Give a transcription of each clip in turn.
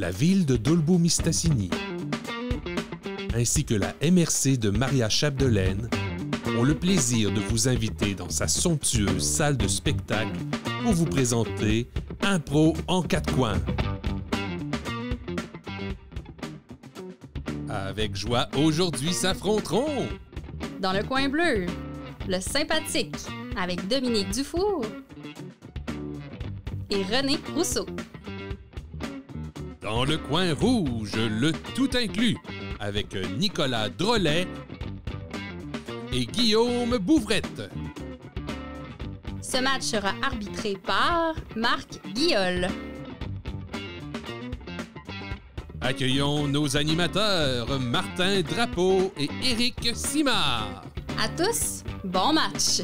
la ville de Dolbeau-Mistassini, ainsi que la MRC de Maria-Chapdelaine ont le plaisir de vous inviter dans sa somptueuse salle de spectacle pour vous présenter Impro en quatre coins. Avec joie, aujourd'hui s'affronteront dans le coin bleu, le sympathique avec Dominique Dufour et René Rousseau. Dans le coin rouge, le tout inclus avec Nicolas Drolet et Guillaume Bouvrette. Ce match sera arbitré par Marc Guillol. Accueillons nos animateurs Martin Drapeau et Éric Simard. À tous, bon match!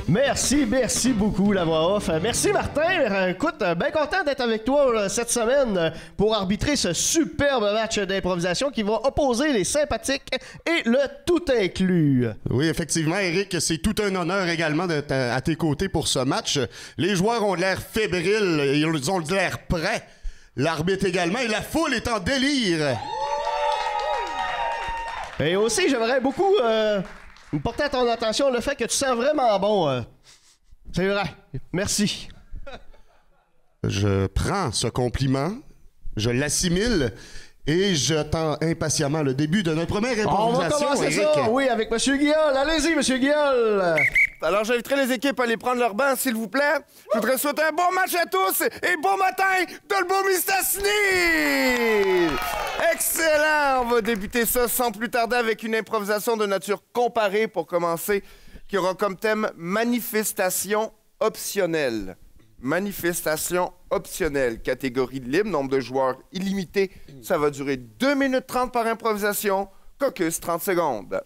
Merci beaucoup la voix off. Merci Martin. Écoute, bien content d'être avec toi cette semaine pour arbitrer ce superbe match d'improvisation qui va opposer les sympathiques et le tout inclus. Oui, effectivement, Éric, c'est tout un honneur également d'être à tes côtés pour ce match. Les joueurs ont l'air fébriles, ils ont l'air prêts. L'arbitre également et la foule est en délire. Et aussi, j'aimerais beaucoup porter à ton attention le fait que tu sens vraiment bon. C'est vrai. Merci. Je prends ce compliment, je l'assimile et j'attends impatiemment le début de notre première improvisation. On va commencer Éric. ça, oui, avec M. Guillol. Allez-y, M. Guillol. Alors, j'inviterai les équipes à aller prendre leur banc, s'il vous plaît. Je voudrais souhaiter un bon match à tous et bon matin de Dolbeau-Mistassini! Excellent! On va débuter ça sans plus tarder avec une improvisation de nature comparée pour commencer, qui aura comme thème manifestation optionnelle. Manifestation optionnelle. Catégorie libre, nombre de joueurs illimité. Ça va durer 2 minutes 30 par improvisation. Caucus, 30 secondes.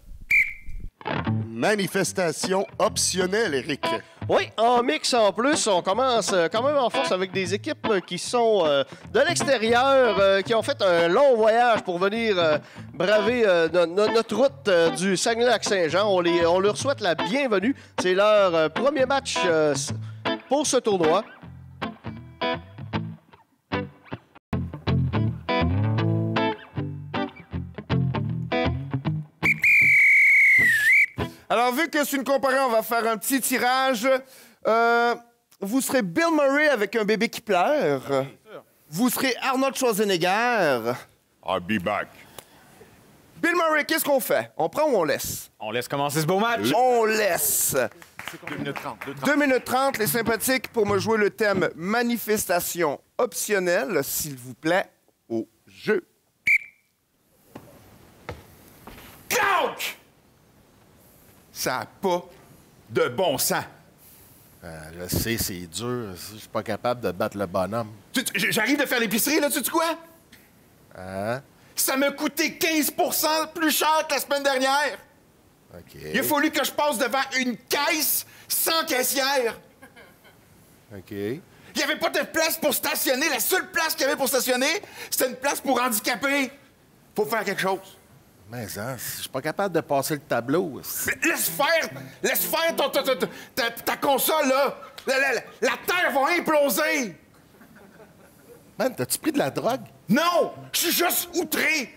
Manifestation optionnelle, Éric. Oui, en mix en plus, on commence quand même en force avec des équipes qui sont de l'extérieur, qui ont fait un long voyage pour venir braver notre route du Saguenay-Lac-Saint-Jean. On leur souhaite la bienvenue. C'est leur premier match pour ce tournoi. Alors, vu que c'est une comparée, on va faire un petit tirage. Vous serez Bill Murray avec un bébé qui pleure. Vous serez Arnold Schwarzenegger. I'll be back. Bill Murray, qu'est-ce qu'on fait? On prend ou on laisse? On laisse commencer ce beau match. On laisse. 2 minutes 30. 2 minutes 30, les sympathiques, pour me jouer le thème manifestation optionnelle, s'il vous plaît, au jeu. Clank! Ça n'a pas de bon sens. Je sais, c'est dur. Je suis pas capable de battre le bonhomme. J'arrive de faire l'épicerie, là, tu sais quoi? Hein? Ça m'a coûté 15 % plus cher que la semaine dernière. OK. Il a fallu que je passe devant une caisse sans caissière. OK. Il n'y avait pas de place pour stationner. La seule place qu'il y avait pour stationner, c'était une place pour handicapés. Faut faire quelque chose. Mais hein, je suis pas capable de passer le tableau. Laisse faire ta console, là. La Terre va imploser. Man, t'as-tu pris de la drogue? Non, je suis juste outré.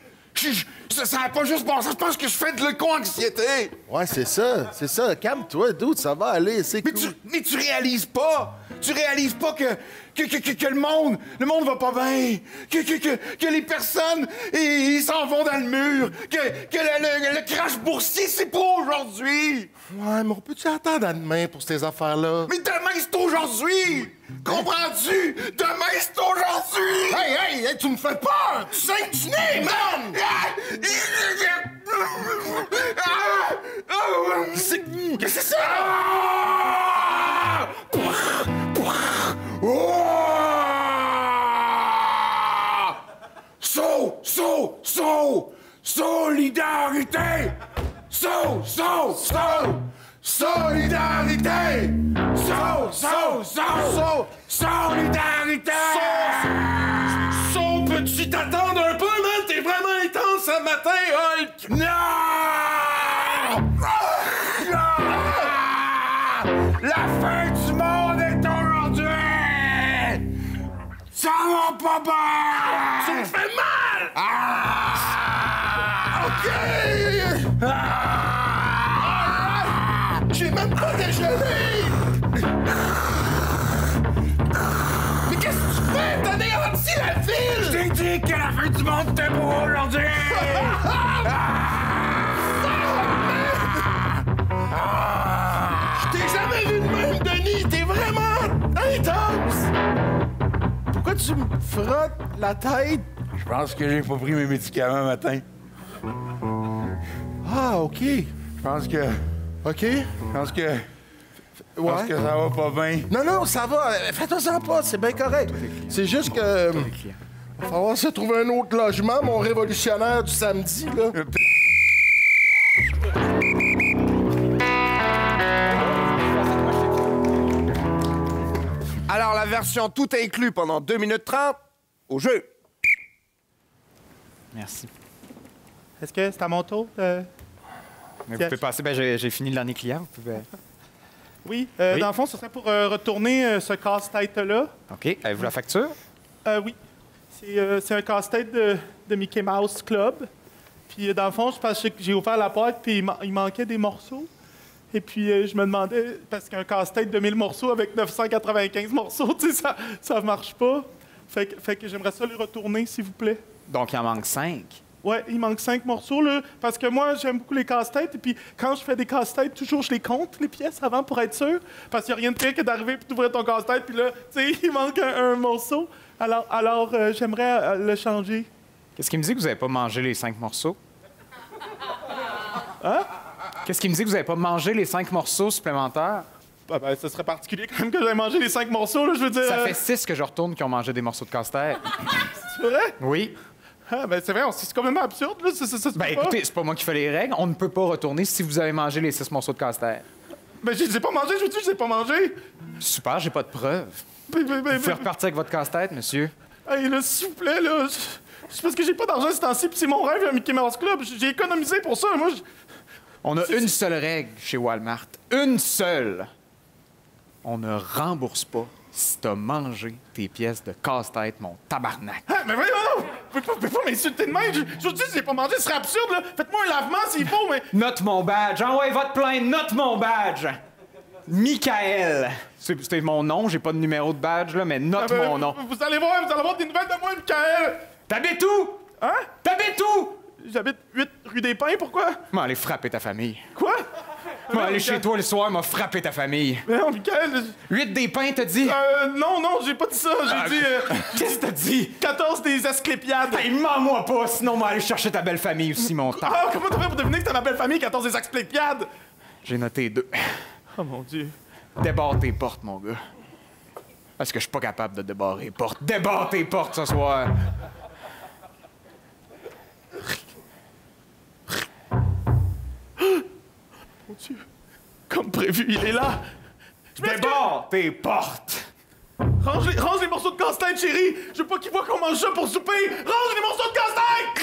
Ça n'a pas juste passé. Je pense que je fais de l'éco-anxiété. Ouais, c'est ça. Calme-toi, dude, ça va aller, c'est cool. Mais tu réalises pas. Tu réalises pas que le monde va pas bien. Que les personnes, ils s'en vont dans le mur. Que le crash boursier, c'est pour aujourd'hui. Ouais, mais on peut-tu attendre à demain pour ces affaires-là? Mais demain, c'est aujourd'hui. Comprends-tu? Demain, c'est aujourd'hui. Hey, tu me fais peur! Tu saignes du nez, man! Qu'est-ce que c'est ça? Solidarité! Solidarité! Solidarité! Peux-tu t'attendre un peu, man? T'es vraiment intense ce matin, Hulk! Non! La fin du monde est aujourd'hui! Ça va pas bien! Tu me fais mal! OK! Alright! J'ai même pas déjeuné! Mais qu'est-ce que tu fais? T'as anéanti la ville! Je t'ai dit que la fin du monde était pour aujourd'hui! Je t'ai jamais vu de même, Denis! T'es vraiment intense! Pourquoi tu me frottes la tête? Je pense que j'ai pas pris mes médicaments matin. Ah, OK. Je pense que OK? Je pense que ça va pas bien. Non, non, ça va. Fais-toi-en pas, c'est bien correct. C'est juste que... va falloir se trouver un autre logement, mon révolutionnaire du samedi, là. Alors, la version tout inclus pendant 2 minutes 30, au jeu. Merci. Est-ce que c'est à mon tour? Mais vous pouvez passer, j'ai fini le dernier client. Vous pouvez... Oui, Oui. dans le fond, ce serait pour retourner ce casse-tête-là. OK. Avez-vous la facture? Oui. C'est un casse-tête de Mickey Mouse Club. Puis, dans le fond, je pense que j'ai ouvert la boîte, puis il manquait des morceaux. Et puis, je me demandais, parce qu'un casse-tête de 1000 morceaux avec 995 morceaux, tu sais, ça marche pas. Fait que j'aimerais ça les retourner, s'il vous plaît. Donc, il en manque 5. Ouais, il manque 5 morceaux, là, parce que moi, j'aime beaucoup les casse-têtes, et puis quand je fais des casse-têtes, toujours, je les compte, les pièces, avant, pour être sûr, parce qu'il n'y a rien de pire que d'arriver puis d'ouvrir ton casse-tête, puis là, tu sais, il manque un morceau. Alors j'aimerais le changer. Qu'est-ce qui me dit que vous n'avez pas mangé les 5 morceaux? Hein? Qu'est-ce qui me dit que vous n'avez pas mangé les 5 morceaux supplémentaires? Ben, ce serait particulier quand même que j'aie mangé les 5 morceaux, là, je veux dire... Ça fait 6 que je retourne qui ont mangé des morceaux de casse-tête. C'est vrai? Oui. Ah, ben, c'est vrai, c'est complètement absurde, là, ça se peut Ben écoutez, c'est pas moi qui fais les règles. On ne peut pas retourner si vous avez mangé les 6 morceaux de casse-tête. Ben, je les ai pas mangés, je vous dis, je les ai pas mangés. Super, j'ai pas de preuves. Vous pouvez repartir avec votre casse-tête, monsieur. Hey, là, s'il vous plaît, là... C'est parce que j'ai pas d'argent ce temps-ci, puis c'est mon rêve, un Mickey Mouse Club. J'ai économisé pour ça, moi... On a une seule règle chez Walmart. Une seule. On ne rembourse pas si t'as mangé tes pièces de casse-tête, mon tabarnak. Ah, mais voyons! Vous pouvez pas m'insulter de même! Je vous dis, je l'ai pas mangé, ce serait absurde, là! Faites-moi un lavement s'il faut, mais... Note mon badge. Envoyez votre plainte. Note mon badge. Michael. C'est mon nom. J'ai pas de numéro de badge, là, mais note Ah, ben, mon nom. Vous allez voir des nouvelles de moi, Michael! T'habites où? Hein? T'habites où? J'habite 8 rue des Pins, pourquoi? M'en aller frapper ta famille. Quoi? M'en aller chez toi le soir, m'a frappé ta famille. Mais non, Michael... 8 des pains, t'as dit? Non, j'ai pas dit ça, j'ai dit... Qu'est-ce que t'as dit? 14 des Asclépiades. Hey, mens-moi pas, sinon m'a aller chercher ta belle famille aussi, mon temps. Ah, comment t'as fait pour deviner que t'as ma belle famille, 14 des Asclépiades? J'ai noté 2. Oh mon Dieu. Débarre tes portes, mon gars. Parce que je suis pas capable de débarrer les portes. Débarre tes portes ce soir. Mon Dieu. Comme prévu, il est là. Débarre tes portes. Range les morceaux de casse-tête, chérie. Je veux pas qu'il voit qu'on mange ça pour souper. Range les morceaux de casse-tête!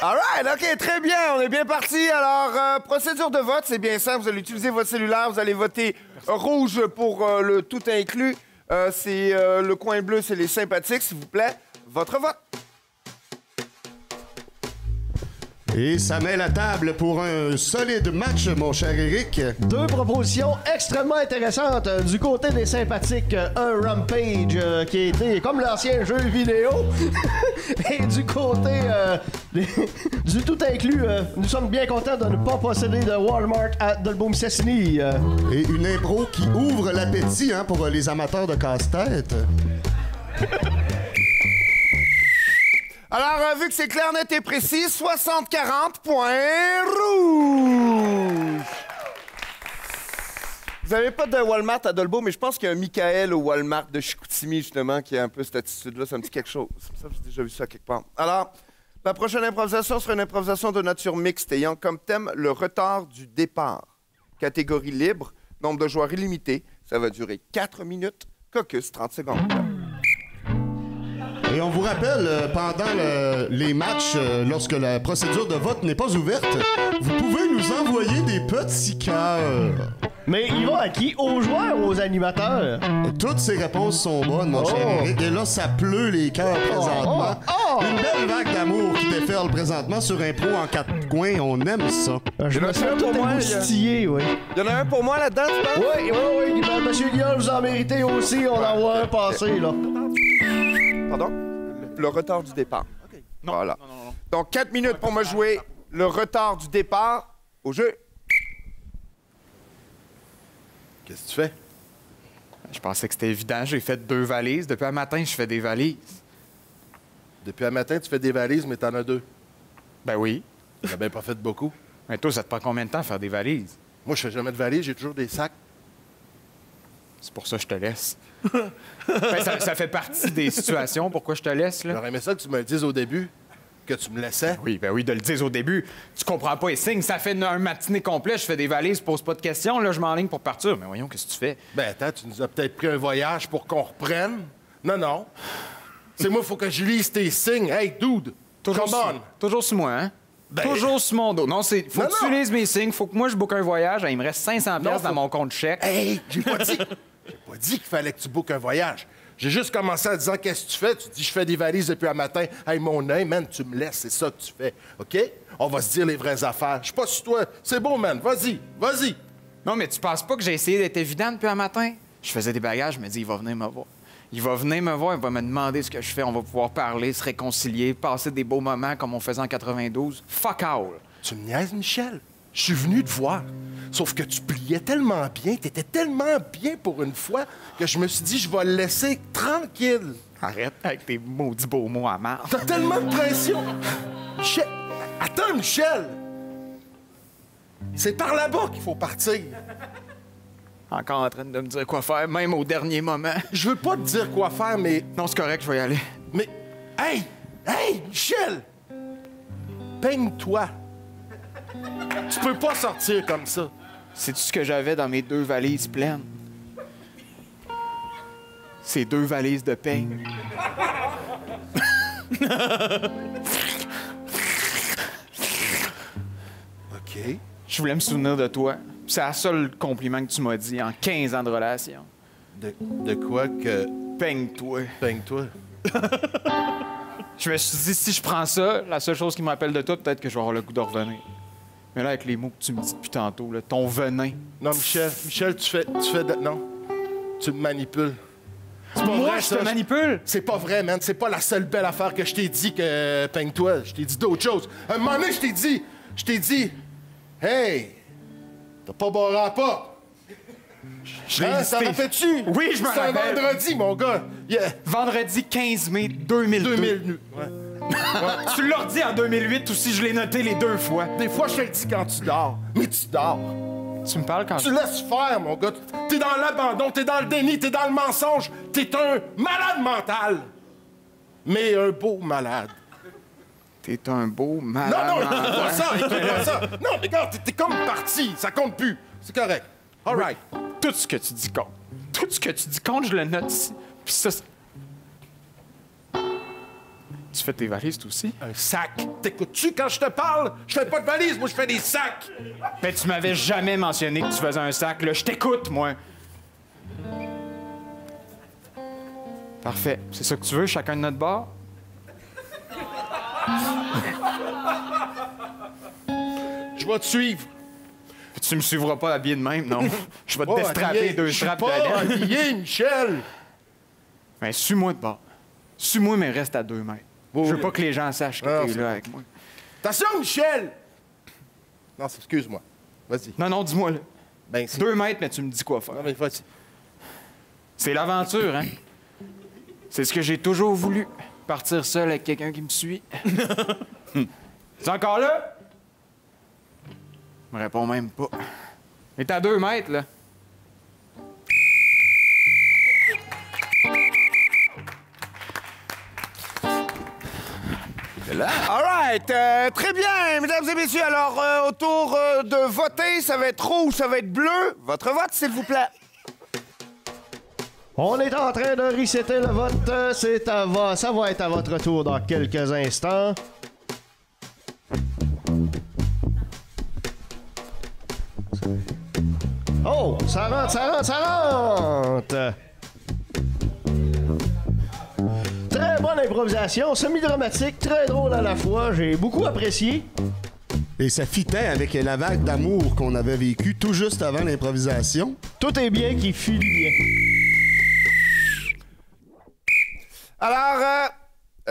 All right, OK, très bien. On est bien parti. Alors, procédure de vote, c'est bien simple. Vous allez utiliser votre cellulaire. Vous allez voter rouge pour le tout inclus. Le coin bleu, c'est les sympathiques, s'il vous plaît. Votre vote. Et ça met la table pour un solide match, mon cher Eric. 2 propositions extrêmement intéressantes. Du côté des sympathiques, un Rampage qui a été comme l'ancien jeu vidéo. Et du côté du tout inclus, nous sommes bien contents de ne pas posséder de Walmart à Dolbeau-Mistassini. Et une impro qui ouvre l'appétit pour les amateurs de casse-tête. Alors, vu que c'est clair, net et précis, 60-40, point rouge! Vous avez pas de Walmart à Dolbeau, mais je pense qu'il y a un Michael au Walmart de Chicoutimi, justement, qui a un peu cette attitude-là. Ça me dit quelque chose. Ça, j'ai déjà vu ça quelque part. Alors, la prochaine improvisation sera une improvisation de nature mixte ayant comme thème le retard du départ. Catégorie libre, nombre de joueurs illimité. Ça va durer 4 minutes, caucus 30 secondes. Et on vous rappelle, pendant les matchs, lorsque la procédure de vote n'est pas ouverte, vous pouvez nous envoyer des petits cœurs. Mais il va à qui? Aux joueurs ou aux animateurs? Toutes ces réponses sont bonnes, mon cher Eric. Et là, ça pleut les cœurs présentement. Une belle vague d'amour qui déferle présentement sur Impro en 4 coins. On aime ça. Je me sens tout émoustillé, oui. Il y en a un pour moi là-dedans, tu penses? Oui. Monsieur Guillaume, vous en méritez aussi. On en voit un passer, là. Pardon? Le retard du départ. Non, voilà. Non. Donc, 4 minutes pour me jouer le retard du départ au jeu. Qu'est-ce que tu fais? Je pensais que c'était évident. J'ai fait 2 valises. Depuis un matin, je fais des valises. Depuis un matin, tu fais des valises, mais t'en as 2. Ben oui. T'as bien pas fait beaucoup. Mais toi, ça te prend combien de temps à faire des valises? Moi, je fais jamais de valises, j'ai toujours des sacs. C'est pour ça que je te laisse. Ben, ça fait partie des situations. Pourquoi je te laisse, là? J'aurais aimé ça que tu me le dises au début, que tu me laissais. Oui, de le dire au début. Tu comprends pas les signes. Ça fait un matinée complet, je fais des valises, je pose pas de questions. Là, je m'enligne pour partir. Mais voyons, qu'est-ce que tu fais? Ben attends, tu nous as peut-être pris un voyage pour qu'on reprenne. Non. C'est moi, faut que je lise tes signes. Hey, dude! Toujours sur moi, hein? Ben... Toujours sur mon dos. Non, c'est... Faut Non, que tu lises mes signes. Faut que moi, je book un voyage. Il me reste 500$ dans mon compte chèque. Hey, j'ai pas dit qu'il fallait que tu bookes un voyage. J'ai juste commencé en disant qu'est-ce que tu fais. Tu dis je fais des valises depuis un matin. Hey, mon œil, man, tu me laisses. C'est ça que tu fais. OK? On va se dire les vraies affaires. Je suis pas sur toi. C'est beau, man. Vas-y. Non, mais tu penses pas que j'ai essayé d'être évident depuis un matin? Je faisais des bagages, je me dis, il va venir me voir. Il va me demander ce que je fais, on va pouvoir parler, se réconcilier, passer des beaux moments comme on faisait en 92. Fuck all! Tu me niaises, Michel? Je suis venu te voir. Sauf que tu pliais tellement bien, t'étais tellement bien pour une fois, que je me suis dit, je vais le laisser tranquille. Arrête avec tes maudits beaux mots à marre. T'as tellement de pression! Michel! Attends, Michel! C'est par là-bas qu'il faut partir. Encore en train de me dire quoi faire, même au dernier moment. Je veux pas te dire quoi faire, mais... Non, c'est correct, je vais y aller. Mais... Hey, Michel! Peigne-toi. Tu peux pas sortir comme ça. Sais-tu ce que j'avais dans mes 2 valises pleines? C'est 2 valises de peigne. OK. Je voulais me souvenir de toi. C'est le seul compliment que tu m'as dit en 15 ans de relation. De quoi que... Peigne-toi. Peigne-toi. Je me suis dit, si je prends ça, la seule chose qui me rappelle de toi, peut-être que je vais avoir le goût de revenir. Mais là, avec les mots que tu me dis depuis tantôt, là, ton venin... Non, Michel, tu fais non. Tu me manipules. C'est pas Moi, vrai, je te manipule? C'est pas vrai, man. C'est pas la seule belle affaire que je t'ai dit que peigne-toi. Je t'ai dit d'autres choses. Un moment donné, je t'ai dit, hey, t'as pas barré à pas. Je l'ai Ça listé. rappelles-tu? Oui, je me C'est un rappelle. vendredi, mon gars. Yeah. Vendredi 15 mai 2002. 2000. Ouais. Tu l'as dit en 2008 aussi, je l'ai noté les 2 fois. Des fois, je te le dis quand tu dors. Mais tu dors. Tu me parles quand Tu laisses faire, mon gars. T'es dans l'abandon, t'es dans le déni, t'es dans le mensonge. T'es un malade mental. Mais un beau malade. T'es un beau malade. Non, écoute pas ça, écoute pas ça. Non, mais regarde, t'es comme parti. Ça compte plus. C'est correct. All right. Tout ce que tu dis compte. Tout ce que tu dis compte, je le note ici. Puis ça, tu fais tes valises, toi aussi? Un sac. T'écoutes-tu quand je te parle? Je fais pas de valise, moi, je fais des sacs. Mais tu m'avais jamais mentionné que tu faisais un sac, là. Je t'écoute, moi. Parfait. C'est ça que tu veux, chacun de notre bord? Je vais te suivre. Tu me suivras pas habillé de même, non? Je vais te déstrapper habillé. 2 Je suis straps pas de laine. habillé, Michel. Ben, suis-moi de bord. Suis-moi, mais reste à 2 mètres. Oui, Je veux oui. pas que les gens sachent que Non, t'es c'est là avec moi. Attention, Michel. Non, excuse-moi. Vas-y. Non, dis-moi, là. Ben, c'est... 2 mètres, mais tu me dis quoi faire. Non, mais vas-y. C'est l'aventure, hein? C'est ce que j'ai toujours voulu. Partir seul avec quelqu'un qui me suit. C'est encore là? Il me répond même pas. Mais t'es à 2 mètres, là. All right. Très bien, mesdames et messieurs. Alors, au tour de voter, ça va être rouge, ça va être bleu. Votre vote, s'il vous plaît. On est en train de resetter le vote. Ça va être à votre tour dans quelques instants. Oh, ça rentre! Très bonne improvisation, semi-dramatique, très drôle à la fois. J'ai beaucoup apprécié. Et ça fitait avec la vague d'amour qu'on avait vécue tout juste avant l'improvisation. Tout est bien qui file bien. Alors,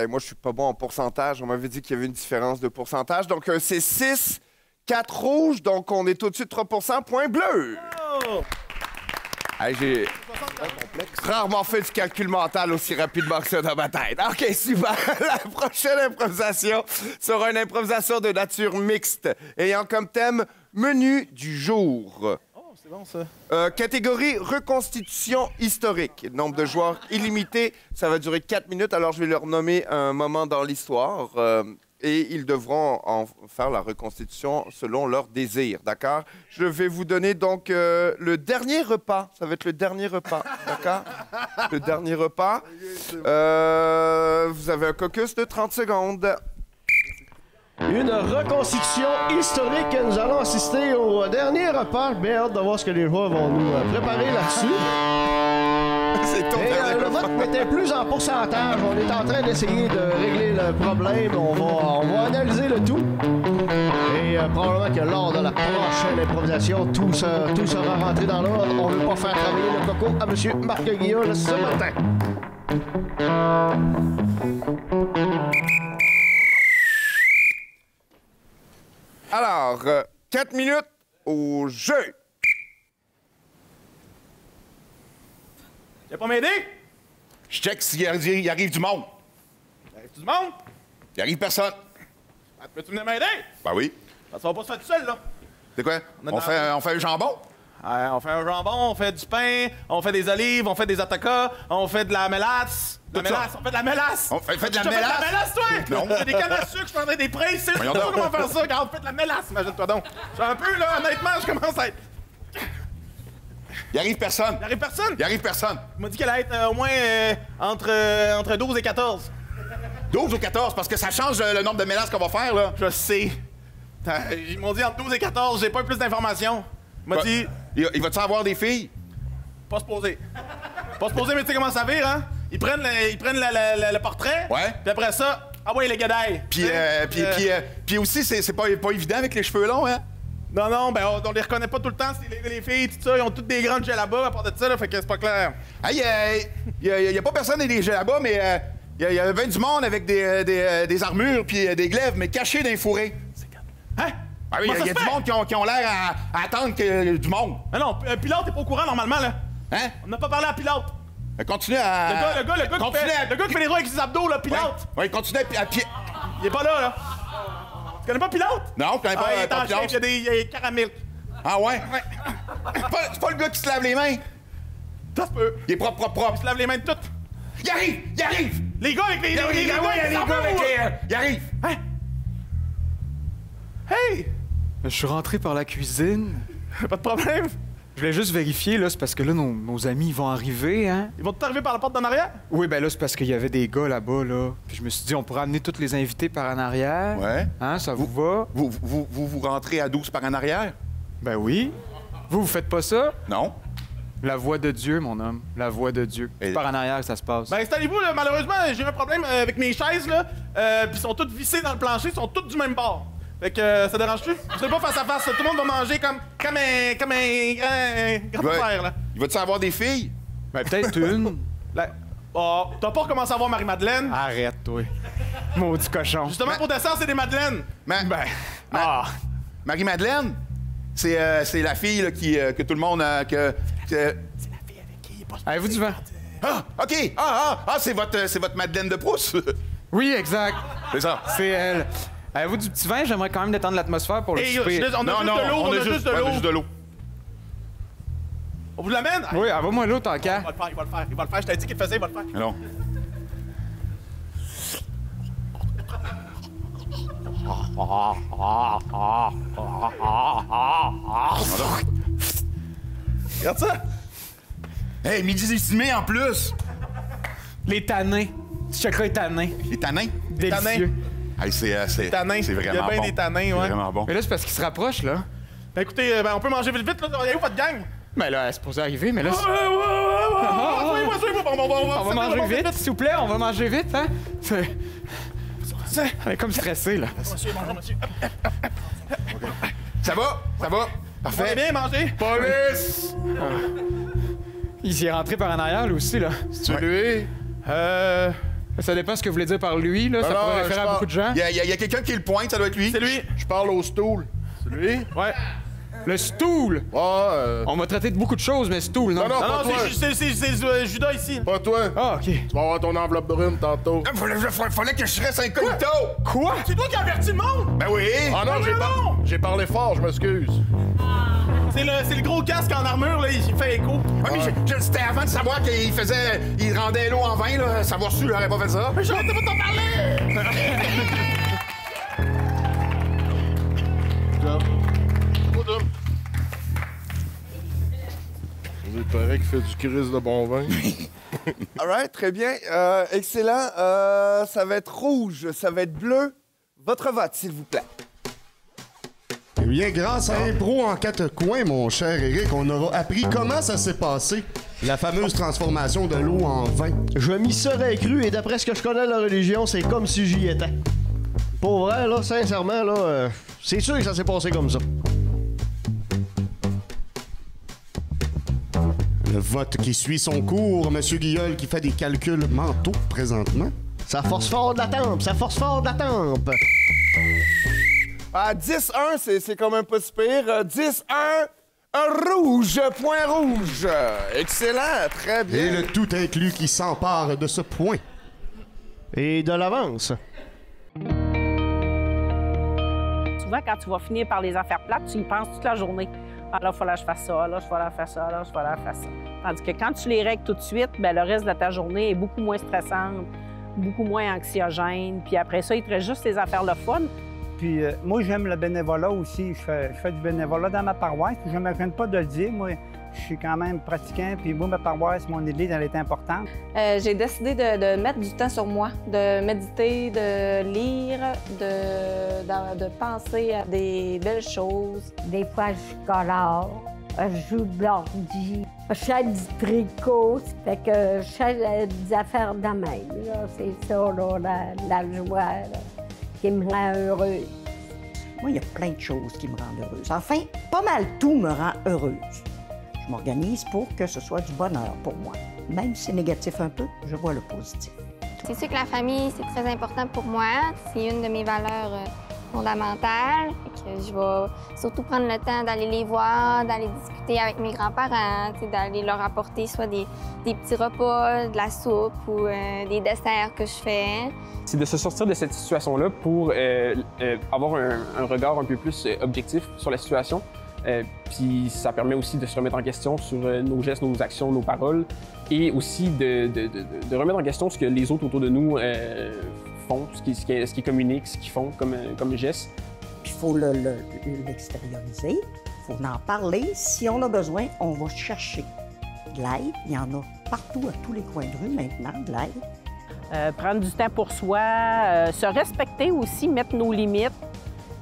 moi, je suis pas bon en pourcentage. On m'avait dit qu'il y avait une différence de pourcentage. Donc, c'est 6, 4 rouges. Donc, on est au-dessus de 3 point bleu. Oh! Hey, j'ai rarement fait du calcul mental aussi rapidement que ça dans ma tête. OK, super. La prochaine improvisation sera une improvisation de nature mixte, ayant comme thème menu du jour. Oh, c'est bon, ça. Catégorie reconstitution historique. Nombre de joueurs illimité. Ça va durer 4 minutes, alors je vais leur nommer un moment dans l'histoire. Et ils devront en faire la reconstitution selon leur désir, d'accord? Je vais vous donner donc le dernier repas. Ça va être le dernier repas, d'accord? Le dernier repas. Vous avez un caucus de 30 secondes. Une reconstitution historique. Nous allons assister au dernier repas. J'ai hâte de voir ce que les joueurs vont nous préparer là-dessus. Et le vote n'était plus en pourcentage. On est en train d'essayer de régler le problème. On va analyser le tout. Et probablement que lors de la prochaine improvisation, tout sera rentré dans l'ordre. On ne veut pas faire travailler le coco à M. Marc Guillaume ce matin. Alors, 4 minutes au jeu. Tu vas pas m'aider? Je check s'il arrive du monde. Il arrive du monde? Il arrive personne. Ah, peux-tu venir m'aider? Ben oui. Ça va pas se faire tout seul, là. C'est quoi? On fait un jambon? On fait un jambon, on fait du pain, on fait des olives, on fait des attaquas, on fait de la mélasse. On fait de la mélasse! On fait de la mélasse? Tu fais de la mélasse, toi? Non. On fait des cannes à sucre, je prendrais des princes, je sais pas comment faire ça. Regarde, fais de la mélasse, imagine-toi donc. Je suis un peu, là, honnêtement, je commence à être... Il arrive personne. Il arrive personne? Il arrive personne. Il m'a dit qu'elle allait être au moins entre 12 et 14. 12 ou 14? Parce que ça change le nombre de mélasses qu'on va faire, là. Je sais. Ils m'ont dit entre 12 et 14, j'ai pas eu plus d'informations. Il m'a dit... Il va-tu avoir des filles? Pas se poser. Pas se poser, mais tu sais comment ça vire, hein? Ils prennent le portrait. Ouais. Puis après ça, ah ouais, les gadailles. Puis aussi, c'est pas évident avec les cheveux longs, hein? Non, ben on les reconnaît pas tout le temps, c'est les filles, tout ça, ils ont toutes des grandes là-bas à part de ça, là, fait que c'est pas clair. Hey, y a pas personne avec des là-bas, mais y a bien du monde avec des armures puis des glaives, mais cachés dans les fourrés. Hein? Ah oui, y a du monde qui ont l'air à attendre du monde. Mais non, Pilote est pas au courant normalement, là. Hein? On n'a pas parlé à Pilote. Continue à... Le gars qui fait les doigts avec ses abdos, là, Pilote. Oui, continue à... Il est pas là. Tu connais pas Pilote? Non, je connais pas Pilote. Il y a des caramels. Ah ouais? Ouais. C'est pas le gars qui se lave les mains? Ça se peut. Il est propre. Il se lave les mains de toutes. Il arrive! Les gars avec les... Il arrive! Hein? Hey! Je suis rentré par la cuisine. Pas de problème. Je voulais juste vérifier, là, c'est parce que là, nos amis vont arriver, hein? Ils vont tout arriver par la porte d'en arrière? Oui, ben là, c'est parce qu'il y avait des gars là-bas, là. Puis je me suis dit, on pourrait amener tous les invités par en arrière. Ouais. Hein, ça vous va? Vous rentrez à 12 par en arrière? Ben oui. Vous faites pas ça? Non. La voix de Dieu, mon homme. La voix de Dieu. C'est par en arrière que ça se passe. Ben installez-vous, là. Malheureusement, j'ai eu un problème avec mes chaises, là. Puis ils sont toutes vissées dans le plancher, ils sont toutes du même bord. Fait que ça dérange-tu? C'est pas face à face, tout le monde va manger comme un grand frère, là. Il va-tu avoir des filles? Ben peut-être une. Oh, t'as pas recommencé à voir Marie-Madeleine? Arrête, toi. Maudit cochon. Justement, pour dessert, c'est des Madeleines. Marie-Madeleine? C'est la fille là, que tout le monde... C'est la fille avec qui il est pas... Avez-vous du vent? Ah, OK! C'est votre Madeleine de Proust? Oui, exact. C'est ça. C'est elle. Avez-vous du petit vin? J'aimerais quand même détendre l'atmosphère pour le souper. On a juste de l'eau. On vous l'amène? Oui, envoie-moi l'eau, tant qu'à. Il va le faire. Je t'ai dit qu'il le faisait, il va le faire. Non. Regarde ça. Hey, midi estimé en plus! Les tanins. Du chocolat tanin. Les tanins? Délicieux. Hey, c'est Tanins. c'est vraiment Il y a bien bon. des tanins, C'est ouais. vraiment bon. Mais là, c'est parce qu'ils se rapprochent, là. Ben écoutez, on peut manger vite, là. Il y a où votre gang? Ben là, elle est supposée arriver, mais là... On On va manger vite, s'il vous plaît, on va manger vite, hein? Elle est comme stressée, là. Monsieur. Ça va? Ça va? On est Parfait. bien mangé. Police! Il s'y est rentré par en arrière, lui aussi, là. C'est lui? Ça dépend ce que vous voulez dire par lui, là. Ça non, pourrait je référer à parle- beaucoup de gens. Il y a quelqu'un qui le pointe, ça doit être lui. C'est lui. Je parle au stool. C'est lui? Ouais. Le stool! On m'a traité de beaucoup de choses, mais stool, non? Non, Non, pas toi. c'est Judas ici. Pas toi. Ah, OK. Tu vas avoir ton enveloppe brune tantôt. Fallait que je reste incognito! Quoi? C'est toi qui as averti le monde. Ben oui! Ah non, j'ai parlé fort, je m'excuse. C'est le gros casque en armure, là. Il fait écho. Ouais, mais c'était avant de savoir qu'il faisait... Il rendait l'eau en vin, là. Savoir si il aurait pas fait ça. Mais j'arrête pas de t'en parler. Il paraît qu'il fait du crise de bon vin. All right, très bien. Excellent. Ça va être rouge, ça va être bleu. Votre vote, s'il vous plaît. Eh bien, grâce à Impro en 4 coins, mon cher Eric, on aura appris comment ça s'est passé, la fameuse transformation de l'eau en vin. Je m'y serais cru et d'après ce que je connais de la religion, c'est comme si j'y étais. Pour vrai, là, sincèrement, là, c'est sûr que ça s'est passé comme ça. Le vote qui suit son cours, M. Guilleul qui fait des calculs mentaux présentement. Ça force fort de la tempe, ça force fort de la tempe. À 10-1, c'est quand même pas si pire. 10-1, un rouge, point rouge. Excellent, très bien. Et le tout inclus qui s'empare de ce point. Et de l'avance. Souvent, quand tu vas finir par les affaires plates, tu y penses toute la journée. Ah là, il faut que je fasse ça, là, je vais faire ça, là, je vais faire ça. Tandis que quand tu les règles tout de suite, bien, le reste de ta journée est beaucoup moins stressante, beaucoup moins anxiogène. Puis après ça, il te reste juste les affaires le fun. Puis moi, j'aime le bénévolat aussi. Je fais du bénévolat dans ma paroisse. Je ne me crains pas de le dire. Moi, je suis quand même pratiquant. Puis moi, ma paroisse, mon église, elle est importante. J'ai décidé de mettre du temps sur moi, de méditer, de lire, de penser à des belles choses. Des fois, je colore, je joue de l'ordi, je fais du tricot, ça fait que je fais des affaires de même. là. C'est ça, là, la joie là, qui me rend heureuse. Moi, il y a plein de choses qui me rendent heureuse. Enfin, pas mal tout me rend heureuse. Je m'organise pour que ce soit du bonheur pour moi. Même si c'est négatif un peu, je vois le positif. C'est sûr que la famille, c'est très important pour moi. C'est une de mes valeurs fondamentales. Que je vais surtout prendre le temps d'aller les voir, d'aller discuter avec mes grands-parents, d'aller leur apporter soit des petits repas, de la soupe ou des desserts que je fais. C'est de se sortir de cette situation-là pour avoir un regard un peu plus objectif sur la situation. Puis ça permet aussi de se remettre en question sur nos gestes, nos actions, nos paroles et aussi de remettre en question ce que les autres autour de nous font, ce qu'ils communiquent, ce qu'ils font comme gestes. Puis il faut l'extérioriser, il faut en parler. Si on a besoin, on va chercher de l'aide. Il y en a partout, à tous les coins de rue maintenant, de l'aide. Prendre du temps pour soi, se respecter aussi, mettre nos limites.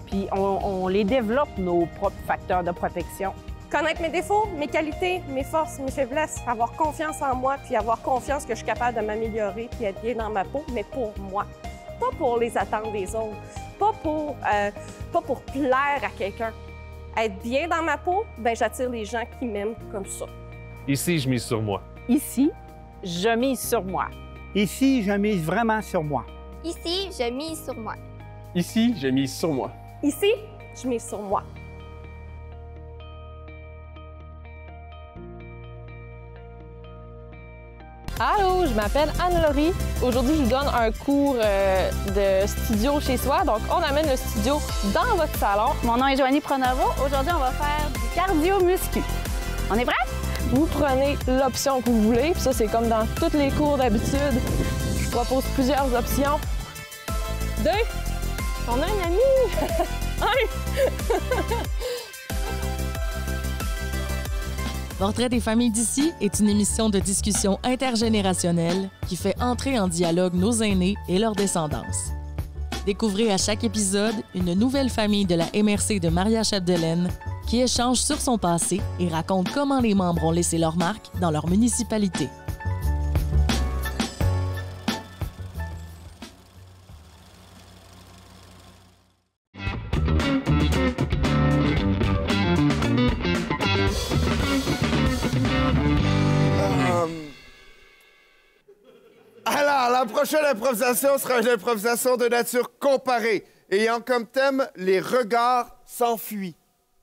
Puis on les développe, nos propres facteurs de protection. Connaître mes défauts, mes qualités, mes forces, mes faiblesses, avoir confiance en moi, puis avoir confiance que je suis capable de m'améliorer puis être bien dans ma peau, mais pour moi. Pas pour les attentes des autres, pas pour plaire à quelqu'un. Être bien dans ma peau, ben j'attire les gens qui m'aiment comme ça. Ici, je mise sur moi. Ici, je mise sur moi. Ici, je mise vraiment sur moi. Ici, je mise sur moi. Ici, je mise sur moi. Ici, je mise sur moi. Allô, je m'appelle Anne-Laurie. Aujourd'hui, je vous donne un cours de studio chez soi. Donc, on amène le studio dans votre salon. Mon nom est Joanie Pronovo. Aujourd'hui, on va faire du cardio-muscu. On est prêt? Vous prenez l'option que vous voulez. Puis ça, c'est comme dans tous les cours d'habitude. Je propose plusieurs options. 2. On a un ami. 1. Portrait des familles d'ici est une émission de discussion intergénérationnelle qui fait entrer en dialogue nos aînés et leur descendance. Découvrez à chaque épisode une nouvelle famille de la MRC de Maria-Chapdelaine qui échange sur son passé et raconte comment les membres ont laissé leur marque dans leur municipalité. Alors, la prochaine improvisation sera une improvisation de nature comparée, ayant comme thème « Les regards s'enfuient ».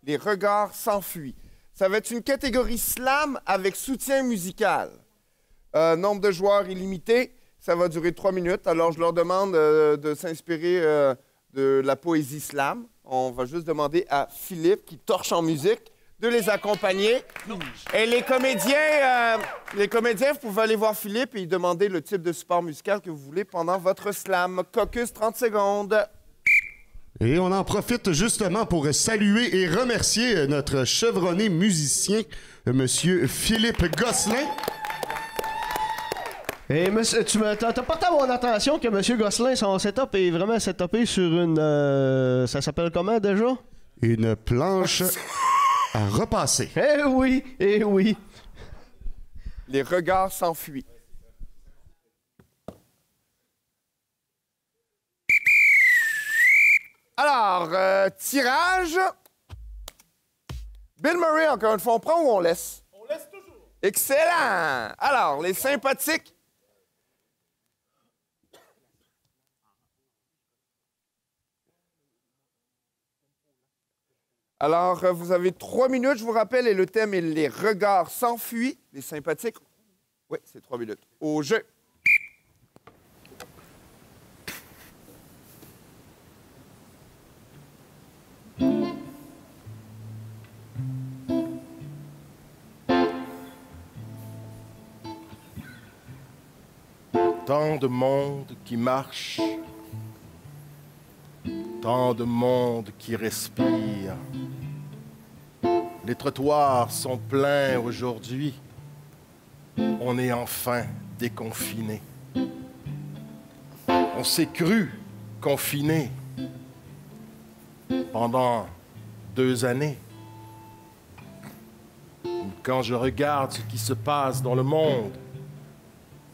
Les regards s'enfuient. Ça va être une catégorie slam avec soutien musical. Nombre de joueurs illimité. Ça va durer 3 minutes. Alors, je leur demande de s'inspirer de la poésie slam. On va juste demander à Philippe, qui torche en musique, de les accompagner. Et les comédiens, vous pouvez aller voir Philippe et lui demander le type de support musical que vous voulez pendant votre slam. Caucus, 30 secondes. Et on en profite justement pour saluer et remercier notre chevronné musicien, Monsieur Philippe Gosselin. Et monsieur, t'as porté à mon attention que Monsieur Gosselin, son setup est vraiment setupé sur une... ça s'appelle comment déjà? Une planche à repasser. Eh oui, eh oui. Les regards s'enfuient. Alors, tirage. Bill Murray, encore une fois, on prend ou on laisse? On laisse toujours. Excellent! Alors, les sympathiques. Alors, vous avez 3 minutes, je vous rappelle, et le thème est les regards s'enfuient. Les sympathiques. Oui, c'est 3 minutes. Au jeu. Tant de monde qui marche, tant de monde qui respire. Les trottoirs sont pleins aujourd'hui. On est enfin déconfiné. On s'est cru confiné pendant 2 années. Quand je regarde ce qui se passe dans le monde,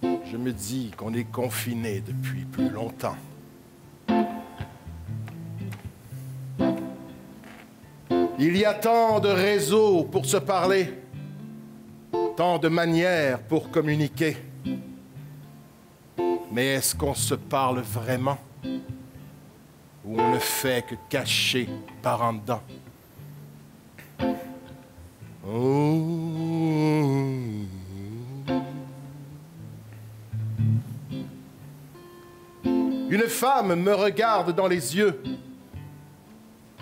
je me dis qu'on est confiné depuis plus longtemps. Il y a tant de réseaux pour se parler, tant de manières pour communiquer. Mais est-ce qu'on se parle vraiment? Ou on ne fait que cacher par en dedans? Une femme me regarde dans les yeux.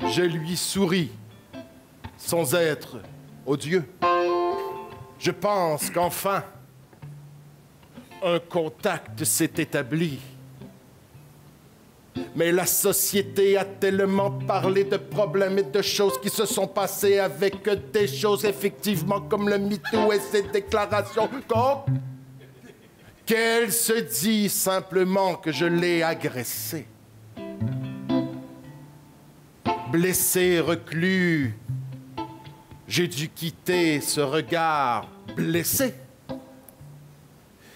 Je lui souris sans être odieux. Je pense qu'enfin, un contact s'est établi. Mais la société a tellement parlé de problèmes et de choses qui se sont passées avec des choses effectivement comme le MeToo et ses déclarations qu'elle se dit simplement que je l'ai agressée. Blessé, reclus, j'ai dû quitter ce regard blessé.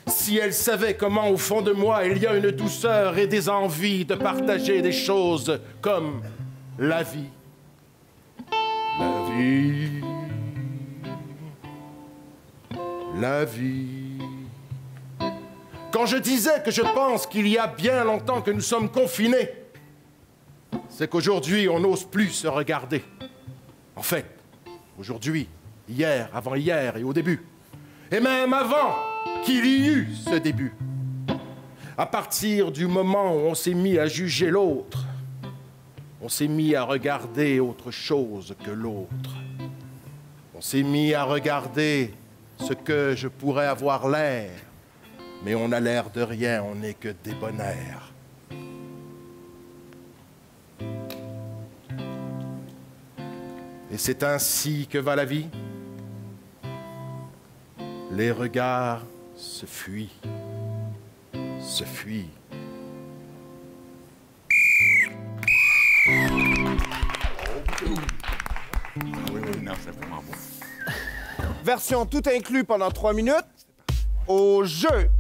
Si elle savait comment, au fond de moi, il y a une douceur et des envies de partager des choses comme la vie. La vie. La vie. Quand je disais que je pense qu'il y a bien longtemps que nous sommes confinés, c'est qu'aujourd'hui, on n'ose plus se regarder. En fait, aujourd'hui, hier, avant-hier et au début, et même avant qu'il y eut ce début, à partir du moment où on s'est mis à juger l'autre, on s'est mis à regarder autre chose que l'autre. On s'est mis à regarder ce que je pourrais avoir l'air, mais on a l'air de rien, on n'est que débonnaire. Et c'est ainsi que va la vie. Les regards se fuient. Se fuient. Version tout inclus pendant 3 minutes. Au jeu.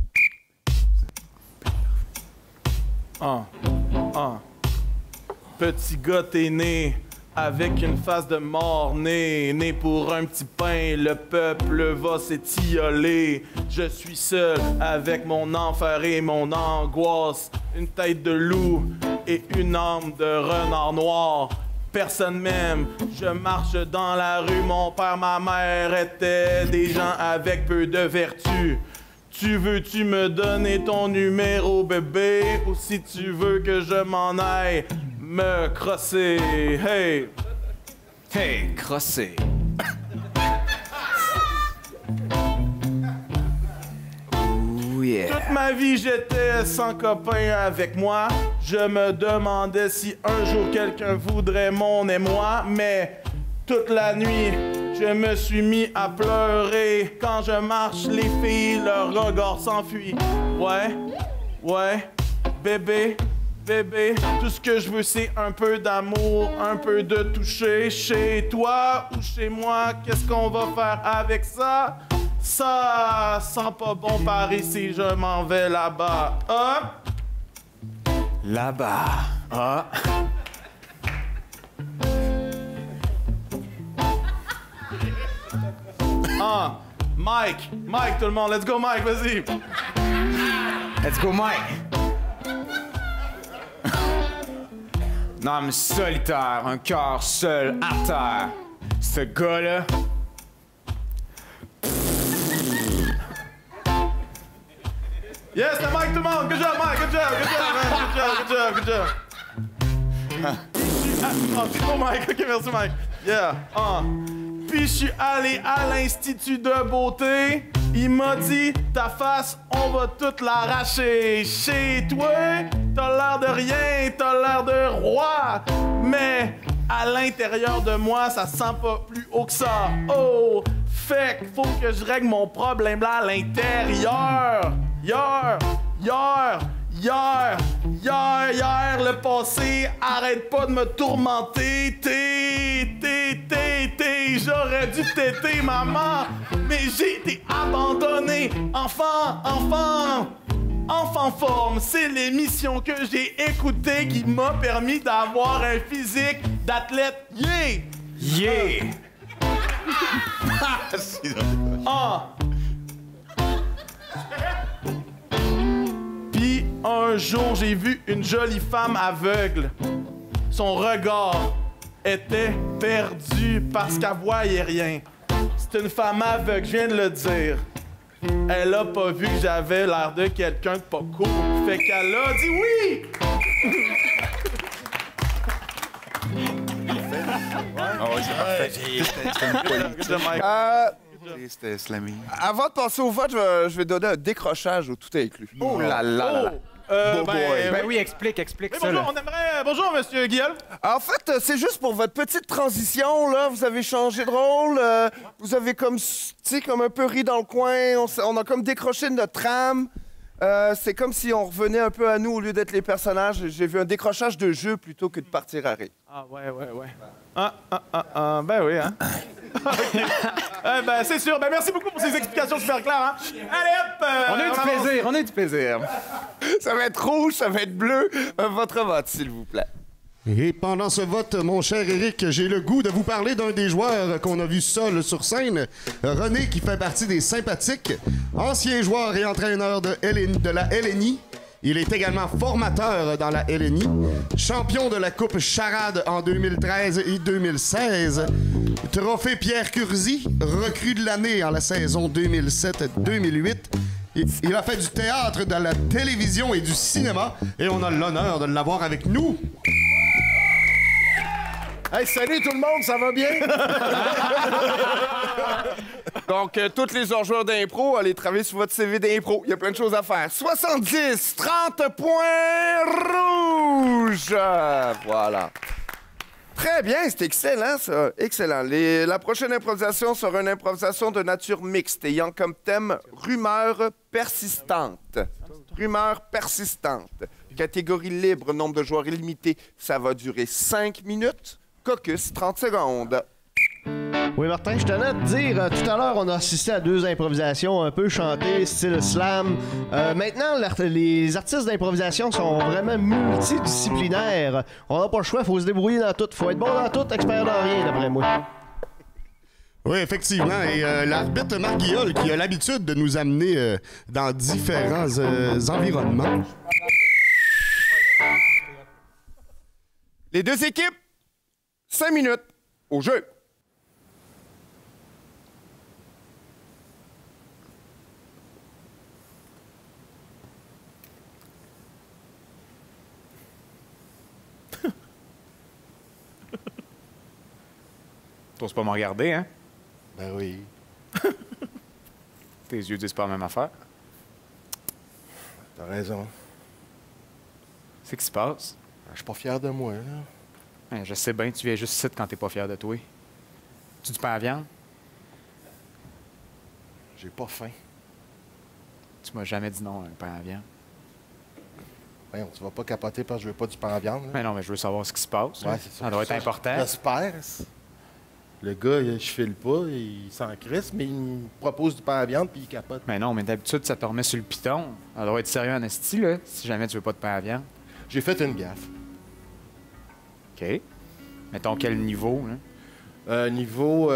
Petit gars, t'es né avec une face de mort, né pour un petit pain. Le peuple va s'étioler. Je suis seul avec mon enfer et mon angoisse. Une tête de loup et une âme de renard noir. Personne m'aime, je marche dans la rue. Mon père, ma mère étaient des gens avec peu de vertu. Tu veux-tu me donner ton numéro, bébé? Ou si tu veux que je m'en aille me crosser? Hey! Hey, crosser! Toute ma vie, j'étais sans copain avec moi. Je me demandais si un jour quelqu'un voudrait mon émoi. Mais toute la nuit, je me suis mis à pleurer. Quand je marche, les filles, leur regard s'enfuit. Ouais, bébé, tout ce que je veux, c'est un peu d'amour, un peu de toucher. Chez toi ou chez moi, qu'est-ce qu'on va faire avec ça? Ça sent pas bon par ici, je m'en vais là-bas. Là-bas. Mike, tout le monde, let's go Mike, vas-y. Let's go Mike. Non, mais solitaire, un cœur seul à terre. Ce gars-là. Yes, c'est Mike tout le monde. Good job, Mike. Good job, man. Good job. C'est bon, Mike. OK, merci, Mike. Yeah. Puis je suis allé à l'Institut de beauté. Il m'a dit, ta face, on va toute l'arracher. Chez toi, t'as l'air de rien, t'as l'air de roi. Mais à l'intérieur de moi, ça sent pas plus haut que ça. Oh, fait qu'il faut que je règle mon problème là à l'intérieur. Hier, le passé, arrête pas de me tourmenter. J'aurais dû t'aider, maman, mais j'ai été abandonné. Enfant forme, c'est l'émission que j'ai écoutée qui m'a permis d'avoir un physique d'athlète. Yeah! Puis un jour, j'ai vu une jolie femme aveugle. Son regard était perdu parce qu'elle voyait rien. C'est une femme aveugle, je viens de le dire. Elle a pas vu que j'avais l'air de quelqu'un de pas cool. Fait qu'elle a dit oui! C'était slammy. Avant de passer au vote, je vais donner un décrochage au tout inclus. Oh là là! Ben oui, explique ça. Bonjour, là. on aimerait... Bonjour, monsieur Guillaume. En fait, c'est juste pour votre petite transition, là. Vous avez changé de rôle. Vous avez comme, tu sais, comme un peu ri dans le coin. On a comme décroché de notre trame. C'est comme si on revenait un peu à nous au lieu d'être les personnages. J'ai vu un décrochage de jeu plutôt que de partir à rire. Ah, ouais. Ben oui, hein. OK. Ben, c'est sûr. Ben, merci beaucoup pour ces explications super claires, hein. Allez, hop! On a eu du plaisir. Ça va être rouge, ça va être bleu. Votre vote, s'il vous plaît. Et pendant ce vote, mon cher Éric, j'ai le goût de vous parler d'un des joueurs qu'on a vu seul sur scène, René, qui fait partie des sympathiques, ancien joueur et entraîneur de la LNI. Il est également formateur dans la LNI, champion de la Coupe Charade en 2013 et 2016, trophée Pierre Curzi, recrue de l'année en la saison 2007-2008. Il a fait du théâtre, de la télévision et du cinéma, et on a l'honneur de l'avoir avec nous. Hey, salut tout le monde, ça va bien? Donc, tous les joueurs d'impro, allez travailler sur votre CV d'impro. Il y a plein de choses à faire. 70, 30 points rouges. Voilà. Très bien, c'est excellent, ça. Excellent. La prochaine improvisation sera une improvisation de nature mixte, ayant comme thème rumeur persistante. Rumeur persistante. Catégorie libre, nombre de joueurs illimité. Ça va durer 5 minutes. Caucus, 30 secondes. Oui, Martin, je tenais à te dire, tout à l'heure, on a assisté à 2 improvisations un peu chantées, style slam. Maintenant, les artistes d'improvisation sont vraiment multidisciplinaires. On n'a pas le choix, il faut se débrouiller dans tout. Faut être bon dans tout, expert dans rien, d'après moi. Oui, effectivement. Et l'arbitre Marc Guillol, qui a l'habitude de nous amener dans différents environnements. Les 2 équipes, 5 minutes au jeu. T'oses pas me regarder, hein? Ben oui. Tes yeux disent pas la même affaire. T'as raison. C'est qui se passe? Je suis pas fier de moi, là. Hein, je sais bien, tu viens juste ici quand t'es pas fier de toi. Tu du pain à viande? J'ai pas faim. Tu m'as jamais dit non à un pain à viande. Voyons, tu vas pas capoter parce que je veux pas du pain à viande, là. Mais non, mais je veux savoir ce qui se passe. Ouais, là. c'est Ça doit être important. J'espère. Le gars, je file pas, il s'en crisse, mais il me propose du pain à viande puis il capote. Mais non, mais d'habitude, ça te remet sur le piton. Ça doit être sérieux en esti, là, si jamais tu veux pas de pain à viande. J'ai fait une gaffe. OK. Mettons quel niveau, là? Niveau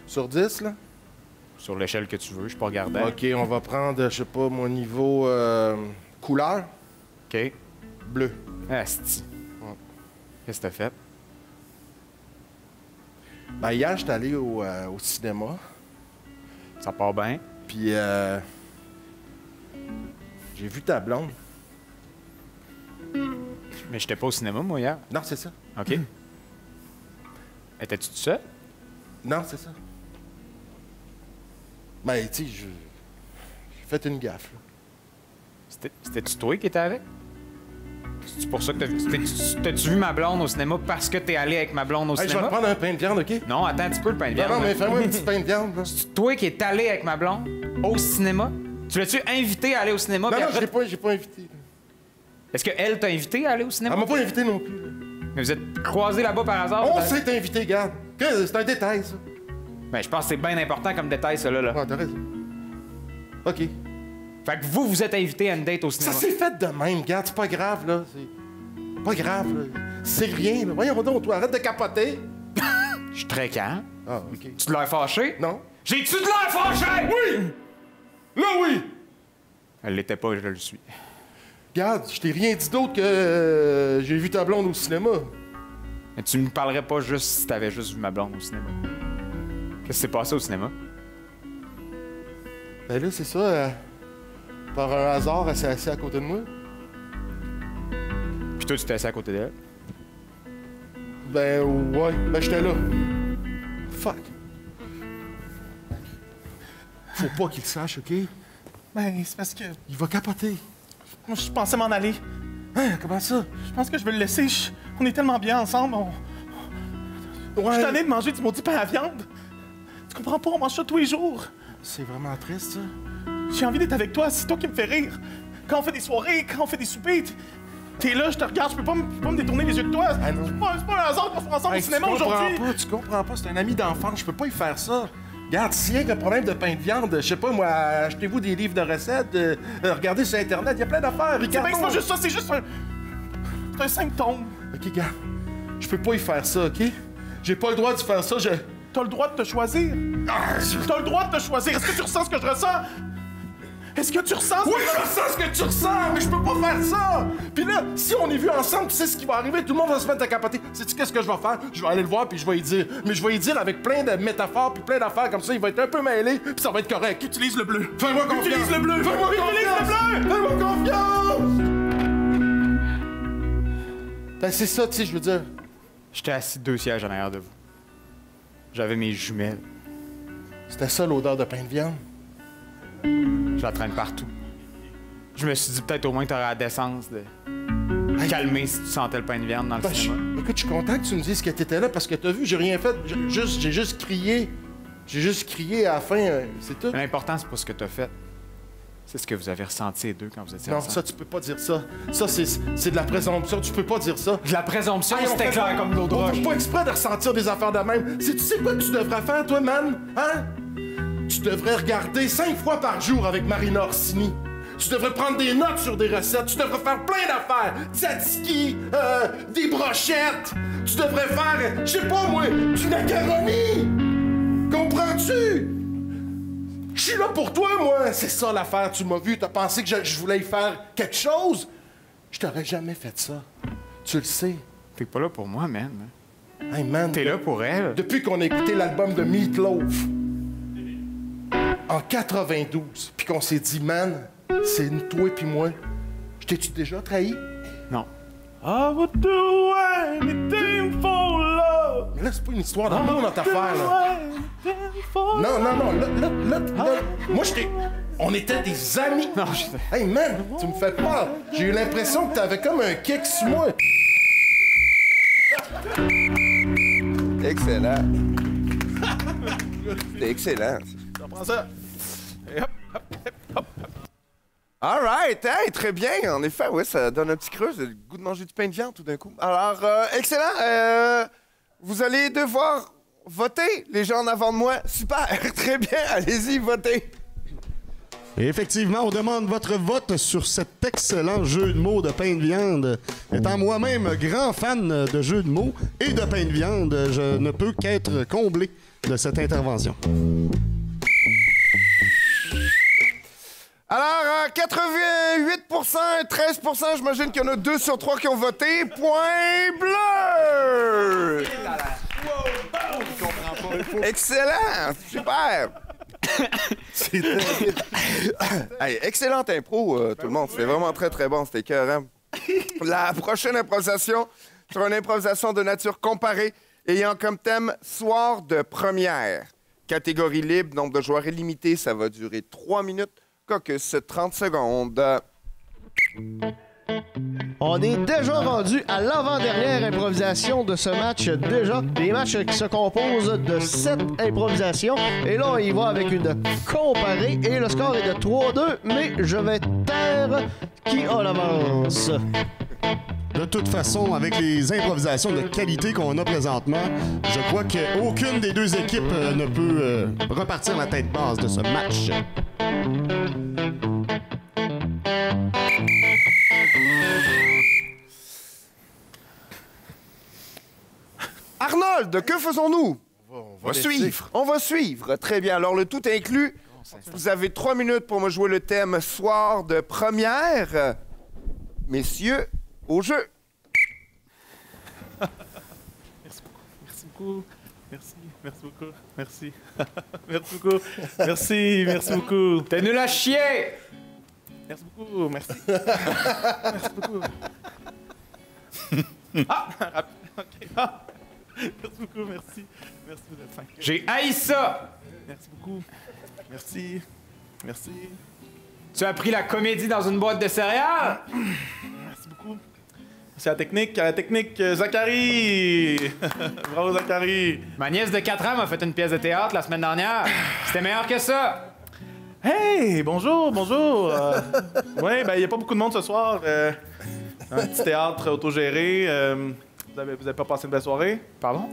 sur 10, là? Sur l'échelle que tu veux, je suis pas regardant. OK, on va prendre, je sais pas, mon niveau couleur. OK. Bleu. Asti. Ouais. Qu'est-ce que t'as fait? Ben, hier, j'étais allé au cinéma. Ça part bien. Puis, j'ai vu ta blonde. Mais j'étais pas au cinéma, moi, hier. Non, c'est ça. OK. Étais-tu tout seul? Non, c'est ça. Ben, tu sais, j'ai fait une gaffe, là. C'était-tu toi qui étais avec? C'est pour ça que t'as-tu vu ma blonde au cinéma parce que t'es allé avec ma blonde au Hey, cinéma? je vais te prendre un pain de viande, OK? Non, attends un petit peu le pain de viande. Non, mais là. fais-moi un petit pain de viande, là. C'est toi qui es allé avec ma blonde au cinéma? Tu l'as-tu invité à aller au cinéma? Non, puis non, après- j'ai pas invité. Là. Est-ce qu'elle t'a invité à aller au cinéma? Elle m'a pas invité non plus, là. Mais vous êtes croisés là-bas par hasard? On s'est invité, garde. C'est un détail, ça. Ben, je pense que c'est bien important comme détail, ça, là. Ouais, t'as raison. OK. Fait que vous êtes invité à une date au Ça cinéma. s'est fait de même, garde. C'est pas grave, là. C'est pas grave, là. C'est rien, là. Voyons donc, toi, arrête de capoter. Je suis très calme. Ah, OK. Tu l'as fâché? Non. J'ai-tu de l'air fâché? Oui! Là, oui! Elle l'était pas, je le suis. Regarde, je t'ai rien dit d'autre que j'ai vu ta blonde au cinéma. Mais tu me parlerais pas juste si t'avais juste vu ma blonde au cinéma. Qu'est-ce qui s'est passé au cinéma? Ben là, c'est ça. Par un hasard, elle s'est assise à côté de moi. Puis toi, tu t'es assis à côté d'elle? Ben ouais, ben j'étais là. Fuck. Faut pas qu'il le sache, OK? Ben, c'est parce que Il va capoter. moi, je pensais m'en aller. Hein, comment ça? Je pense que je vais le laisser. On est tellement bien ensemble. Je suis tanné de manger du maudit pain à viande. Tu comprends pas? On mange ça tous les jours. C'est vraiment triste, ça. J'ai envie d'être avec toi. C'est toi qui me fais rire. Quand on fait des soirées, quand on fait des soupers, t'es là, je te regarde. Je peux pas me détourner les yeux de toi. C'est pas un hasard qu'on soit ensemble au cinéma aujourd'hui. Tu comprends pas, c'est un ami d'enfance. Je peux pas y faire ça. Regarde, s'il y a un problème de pain de viande, je sais pas, moi, achetez-vous des livres de recettes, regardez sur Internet, il y a plein d'affaires. C'est bien, c'est pas juste ça, c'est juste un... C'est un symptôme. OK, gars, je peux pas y faire ça, OK? J'ai pas le droit de faire ça, T'as le droit de te choisir. T'as le droit de te choisir. Est-ce que tu ressens ce que je ressens? Est-ce que tu ressens? Oui, je ressens ce que tu ressens, mais je peux pas faire ça! Puis là, si on est vu ensemble, tu sais ce qui va arriver, tout le monde va se mettre à capoter. Sais-tu qu'est-ce que je vais faire? Je vais aller le voir, puis je vais y dire. Mais je vais y dire avec plein de métaphores, puis plein d'affaires comme ça, il va être un peu mêlé, puis ça va être correct. Utilise le bleu. Fais-moi confiance! Utilise le bleu! Fais-moi confiance! Utilise le bleu! Fais-moi confiance! Ben, c'est ça, tu sais, je veux dire. J'étais assis 2 sièges en arrière de vous. J'avais mes jumelles. C'était ça l'odeur de pain de viande? Je la traîne partout. Je me suis dit peut-être au moins que t'aurais la décence de calmer si tu sentais le pain de viande dans le cinéma. OK, Écoute, je suis content que tu me dises que t'étais là parce que t'as vu, j'ai rien fait. J'ai juste crié. J'ai juste crié à la fin, c'est tout. L'important, c'est pas ce que t'as fait. C'est ce que vous avez ressenti les deux quand vous étiez Non, ensemble. ça, tu peux pas dire ça. Ça, c'est de la présomption. Tu peux pas dire ça. De la présomption, Hey, c'était clair comme l'eau de roche. On fait pas exprès de ressentir des affaires de même. Tu sais quoi que tu devrais faire, toi, man? Hein? Tu devrais regarder 5 fois par jour avec Marina Orsini. Tu devrais prendre des notes sur des recettes. Tu devrais faire plein d'affaires. Tzatziki, des brochettes. Tu devrais faire, je sais pas moi, du macaroni. Comprends-tu? Je suis là pour toi, moi. C'est ça l'affaire. Tu m'as vu. T'as pensé que je voulais y faire quelque chose? Je t'aurais jamais fait ça. Tu le sais. T'es pas là pour moi, man. Hey, man. T'es là pour elle. Depuis qu'on a écouté l'album de Meat Loaf en 92, puis qu'on s'est dit, man, c'est une toi puis moi. Je t'ai-tu déjà trahi? Non. I would do anything for love. Mais là, c'est pas une histoire d'amour notre affaire, là. Non, là, moi, on était des amis. Non, Hey, man, tu me fais peur. J'ai eu l'impression que t'avais comme un kick sur moi. Excellent. C'était excellent. On prend ça. Et hop, hop, hop, hop. All right, hey, très bien. En effet, oui, ça donne un petit creux. J'ai le goût de manger du pain de viande tout d'un coup. Alors, excellent. Vous allez devoir voter, les gens en avant de moi. Super, très bien. Allez-y, votez. Et effectivement, on demande votre vote sur cet excellent jeu de mots de pain de viande. Étant moi-même grand fan de jeux de mots et de pain de viande, je ne peux qu'être comblé de cette intervention. Alors, 88%, 13%, j'imagine qu'il y en a 2 sur 3 qui ont voté. Point bleu! Excellent! Super! Hey, excellente impro, tout le monde. C'était vraiment très, très bon. C'était écœurant. La prochaine improvisation sera une improvisation de nature comparée ayant comme thème soir de première. Catégorie libre, nombre de joueurs illimité. Ça va durer 3 minutes. Caucus, 30 secondes. On est déjà rendu à l'avant-dernière improvisation de ce match. Déjà, des matchs qui se composent de 7 improvisations. Et là, on y va avec une comparée. Et le score est de 3-2, mais je vais taire qui a l'avance. De toute façon, avec les improvisations de qualité qu'on a présentement, je crois qu'aucune des deux équipes ne peut repartir la tête basse de ce match. Arnold, que faisons-nous? On va suivre. On va suivre. Très bien. Alors, le tout inclus, vous avez 3 minutes pour me jouer le thème soir de première. Messieurs, au jeu. Merci beaucoup. Merci beaucoup. Merci. Merci beaucoup. Merci beaucoup. T'es nul à chier! Merci beaucoup. Merci. Merci beaucoup. Ah! OK. Ah. Merci beaucoup. Merci. Merci, vous êtes fin. J'ai haï ça! Merci beaucoup. Merci. Merci. Tu as pris la comédie dans une boîte de céréales? Merci beaucoup. C'est la technique, Zachary! Bravo, Zachary! Ma nièce de 4 ans m'a fait une pièce de théâtre la semaine dernière. C'était meilleur que ça! Hey! Bonjour! Oui, ben, il n'y a pas beaucoup de monde ce soir. Un petit théâtre autogéré. Vous avez pas passé une belle soirée? Pardon?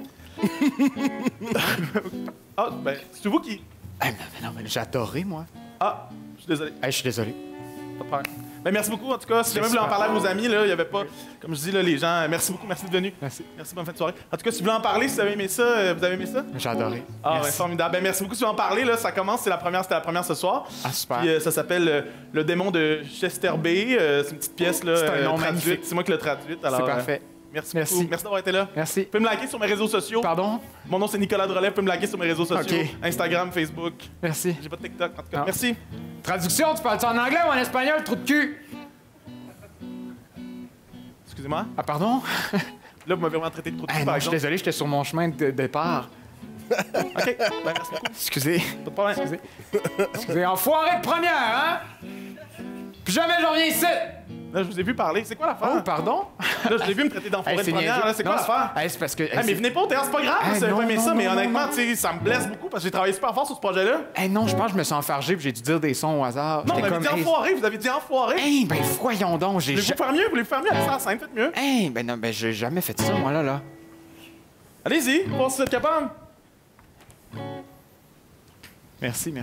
Ah, ben, c'est vous qui... Hey, non, mais j'ai adoré, moi. Ah, je suis désolé. Hey, je suis désolé. Pas de problème. Ben, merci beaucoup, en tout cas. Si jamais vous voulez en parler à vos amis, là, il n'y avait pas... Comme je dis, là, les gens... Merci beaucoup, merci d'être venu. Merci. Merci, bonne fin de soirée. En tout cas, si vous voulez en parler, si vous avez aimé ça, vous avez aimé ça? J'ai adoré. Ah, merci. ouais, formidable. Ben, merci beaucoup. Si vous voulez en parler, là, ça commence. C'était la première ce soir. Ah, super. Puis ça s'appelle Le démon de Chester B. C'est une petite pièce, là, c'est un nom traduite. magnifique. C'est moi qui l'ai traduite. Alors, c'est parfait. Merci beaucoup. Merci d'avoir été là. Merci. Vous pouvez me liker sur mes réseaux sociaux. Pardon? Mon nom, c'est Nicolas Drolet. Vous pouvez me liker sur mes réseaux sociaux. OK. Instagram, Facebook. Merci. J'ai pas de TikTok, en tout cas. Ah. Merci. Traduction, tu parles-tu en anglais ou en espagnol, trou de cul? Excusez-moi. Ah, pardon? Là, vous m'avez vraiment traité de trop de Hey, par non, je suis exemple. désolé, j'étais sur mon chemin de départ. OK. Ben, merci beaucoup. Excusez. Pas de problème. Excusez, enfoiré de première, hein? Plus jamais je reviens ici! Là, je vous ai vu parler. C'est quoi l'affaire? Oh, pardon? Là, je l'ai vu me traiter d'enfoiré de c'est première. niaiseux. Là, c'est quoi Non, l'affaire? c'est parce que... Mais venez pas au théâtre, c'est pas grave. Vous avez pas aimé ça, mais honnêtement, tu sais, ça me blesse beaucoup parce que j'ai travaillé super fort sur ce projet-là. Non, je pense que je me suis enfargé puis j'ai dû dire des sons au hasard. Non, vous avez dit enfoiré, vous avez dit enfoiré. Ben voyons donc, j'ai... Voulez-vous faire mieux? Voulez-vous faire mieux? Allez sur la scène, faites mieux. Ben non, ben j'ai jamais fait ça, moi, là. Allez-y, voir si vous êtes capable. Merci.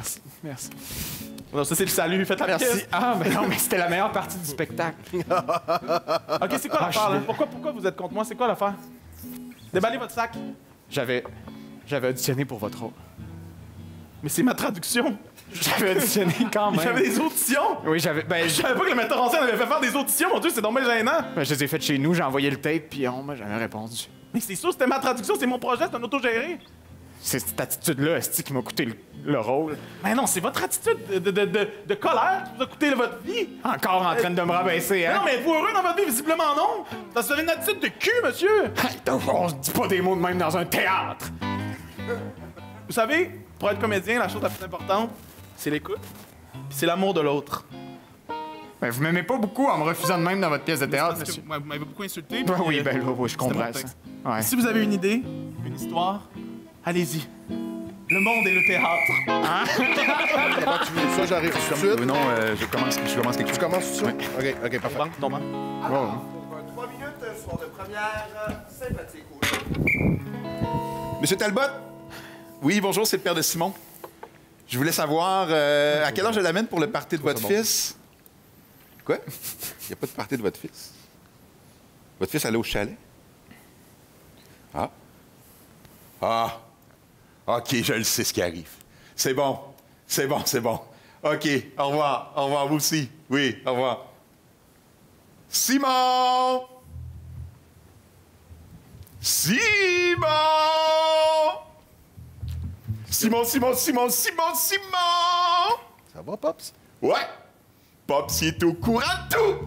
Non, ça, c'est le salut. Faites la Merci. pièce. Ah, ben non, mais c'était la meilleure partie du spectacle. OK, c'est quoi l'affaire, là? Pourquoi vous êtes contre moi? C'est quoi l'affaire? Déballez votre sac. J'avais auditionné pour votre rôle. Mais c'est ma traduction. J'avais auditionné quand même. J'avais des auditions? Oui, Je savais pas que le metteur en scène avait fait faire des auditions. Mon Dieu, c'est dommage gênant. Ben, je les ai faites chez nous, j'ai envoyé le tape, puis on m'a jamais répondu. Mais c'est sûr, c'était ma traduction, c'est mon projet, c'est un autogéré. C'est cette attitude-là, esti, qui m'a coûté le rôle. Mais non, c'est votre attitude de colère qui vous a coûté votre vie. Encore en train de me rabaisser, hein? Mais non, mais êtes-vous heureux dans votre vie? Visiblement non. Ça serait une attitude de cul, monsieur. On se dit pas des mots de même dans un théâtre. Vous savez, pour être comédien, la chose la plus importante, c'est l'écoute, puis c'est l'amour de l'autre. Ben, vous m'aimez pas beaucoup en me refusant de même dans votre pièce de théâtre, monsieur. Vous m'avez beaucoup insulté. Ben oui, oui, je comprends ça. Ouais. Si vous avez une idée, une histoire, allez-y. Le monde est le théâtre. Comment tu veux ça? J'arrive tout de suite. Non, je commence quelque chose. Tu commences tout de suite? OK, parfait. Non, non. Alors, pour 3 minutes, soir de première, sympathique. Monsieur Talbot? Oui, bonjour, c'est le père de Simon. Je voulais savoir à quelle heure je l'amène pour le party de votre fils. Quoi? Il n'y a pas de party de votre fils? Votre fils allait au chalet? Ah. OK, je le sais ce qui arrive. C'est bon. OK, au revoir vous aussi. Oui, au revoir. Simon! Simon! Ça va, Pops? Ouais! Pops, il est au courant de tout!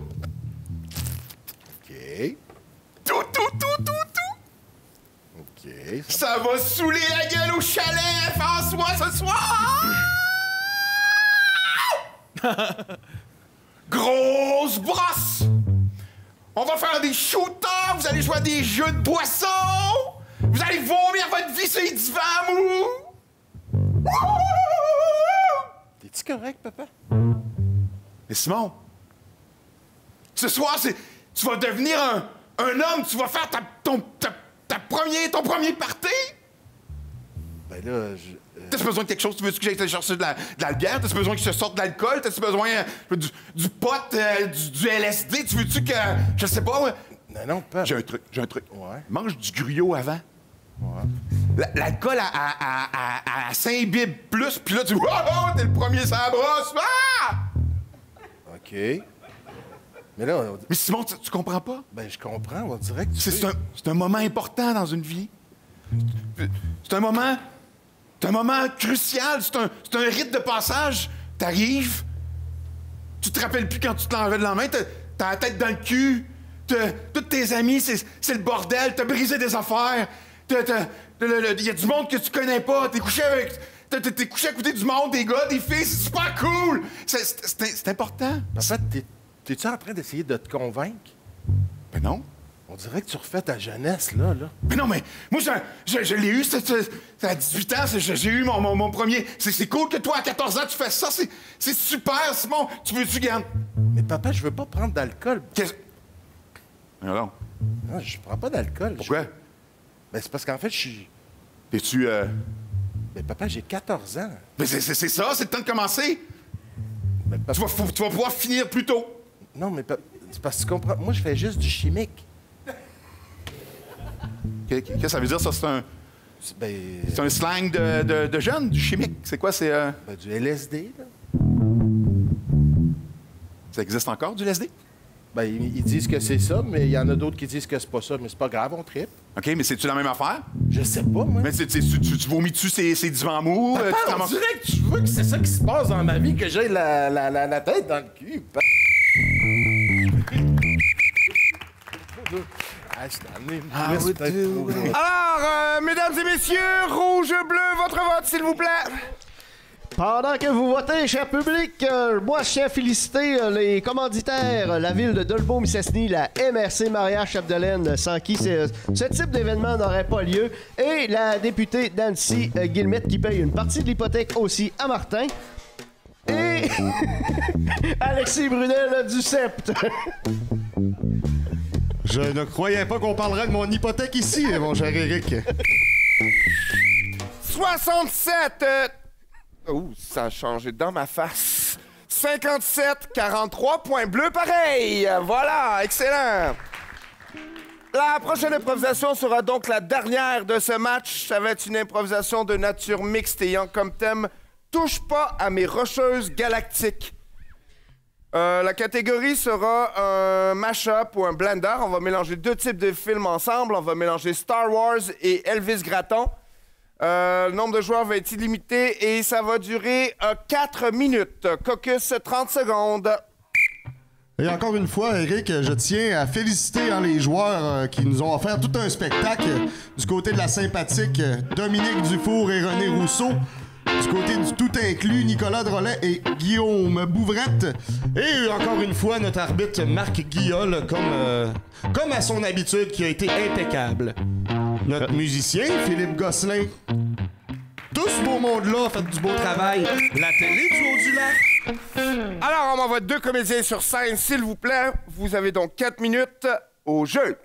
OK. Tout! OK. Ça va saouler la gueule au chalet, François, ce soir! Grosse brosse! On va faire des shooters, vous allez jouer à des jeux de boissons! Vous allez vomir votre vie sur les divans mous! T'es-tu correct, papa? Mais Simon, ce soir, tu vas devenir un homme, tu vas faire ton premier party! Ben là, T'as-tu besoin de quelque chose? Tu veux que j'aille te chercher de la bière? T'as-tu besoin que je te sorte de l'alcool? T'as-tu besoin du pot, du LSD? Tu veux-tu que... Je sais pas, ouais. Non, pas. J'ai un truc. Ouais. Mange du gruyot avant. Ouais. L'alcool à 5 bibs plus, puis là, tu... Oh, t'es le premier sur la brosse! Ah! OK. Mais là... Mais Simon, tu comprends pas? Ben, je comprends. On dirait que C'est un moment important dans une vie. C'est un moment crucial. C'est un rite de passage. T'arrives, tu te rappelles plus quand tu te l'enlevais de la main, t'as la tête dans le cul, tous tes amis, c'est le bordel, t'as brisé des affaires, il y a du monde que tu connais pas, t'es couché à côté du monde, des gars, des filles, c'est super cool. C'est important. En fait, t'es-tu en train d'essayer de te convaincre? Ben non. On dirait que tu refais ta jeunesse, là. Mais non, mais moi, je l'ai eu, à 18 ans, j'ai eu mon premier... C'est cool que toi, à 14 ans, tu fais ça, c'est super, Simon. Tu veux-tu gagner? Mais papa, je veux pas prendre d'alcool. Non. Non, je prends pas d'alcool. Pourquoi? Ben, c'est parce qu'en fait, je suis... T'es-tu... Ben, papa, j'ai 14 ans. Mais c'est ça, c'est le temps de commencer. Ben, papa... tu vas pouvoir finir plus tôt. Non, mais c'est parce que tu comprends... Moi, je fais juste du chimique. Qu'est-ce que ça veut dire, ça? C'est un slang de jeune, du chimique. C'est quoi, c'est... Ben, du LSD, là. Ça existe encore, du LSD? Ben, ils disent que c'est ça, mais il y en a d'autres qui disent que c'est pas ça. Mais c'est pas grave, on tripe. OK, mais c'est-tu la même affaire? Je sais pas, moi. Mais tu vomis-tu ces divans mous? Papa, on dirait que tu veux que c'est ça qui se passe dans ma vie, que j'ai la tête dans le cul. Alors, mesdames et messieurs, rouge, bleu, votre vote, s'il vous plaît. Pendant que vous votez, cher public, moi, je tiens à féliciter les commanditaires, la ville de Dolbeau-Mistassini, la MRC Maria-Chapdelaine, sans qui ce type d'événement n'aurait pas lieu, et la députée Nancy Guillemette qui paye une partie de l'hypothèque aussi à Martin, et Alexis Brunel du Sept. Je ne croyais pas qu'on parlerait de mon hypothèque ici, mon cher Éric. 67! Ouh, ça a changé dans ma face. 57, 43, points bleus pareil. Voilà, excellent. La prochaine improvisation sera donc la dernière de ce match. Ça va être une improvisation de nature mixte ayant comme thème « Touche pas à mes rocheuses galactiques ». La catégorie sera un mash-up ou un blender. On va mélanger deux types de films ensemble. On va mélanger Star Wars et Elvis Gratton. Le nombre de joueurs va être illimité et ça va durer 4 minutes. Caucus, 30 secondes. Et encore une fois, Éric, je tiens à féliciter les joueurs qui nous ont offert tout un spectacle. Du côté de la sympathique, Dominique Dufour et René Rousseau. Du côté du tout inclus, Nicolas Drolet et Guillaume Bouvrette. Et encore une fois, notre arbitre Marc Guillol, comme à son habitude, qui a été impeccable. Notre musicien, Philippe Gosselin. Tout ce beau monde-là a fait du beau travail. La télé du haut du lac. Alors, on m'envoie 2 comédiens sur scène, s'il vous plaît. Vous avez donc 4 minutes au jeu.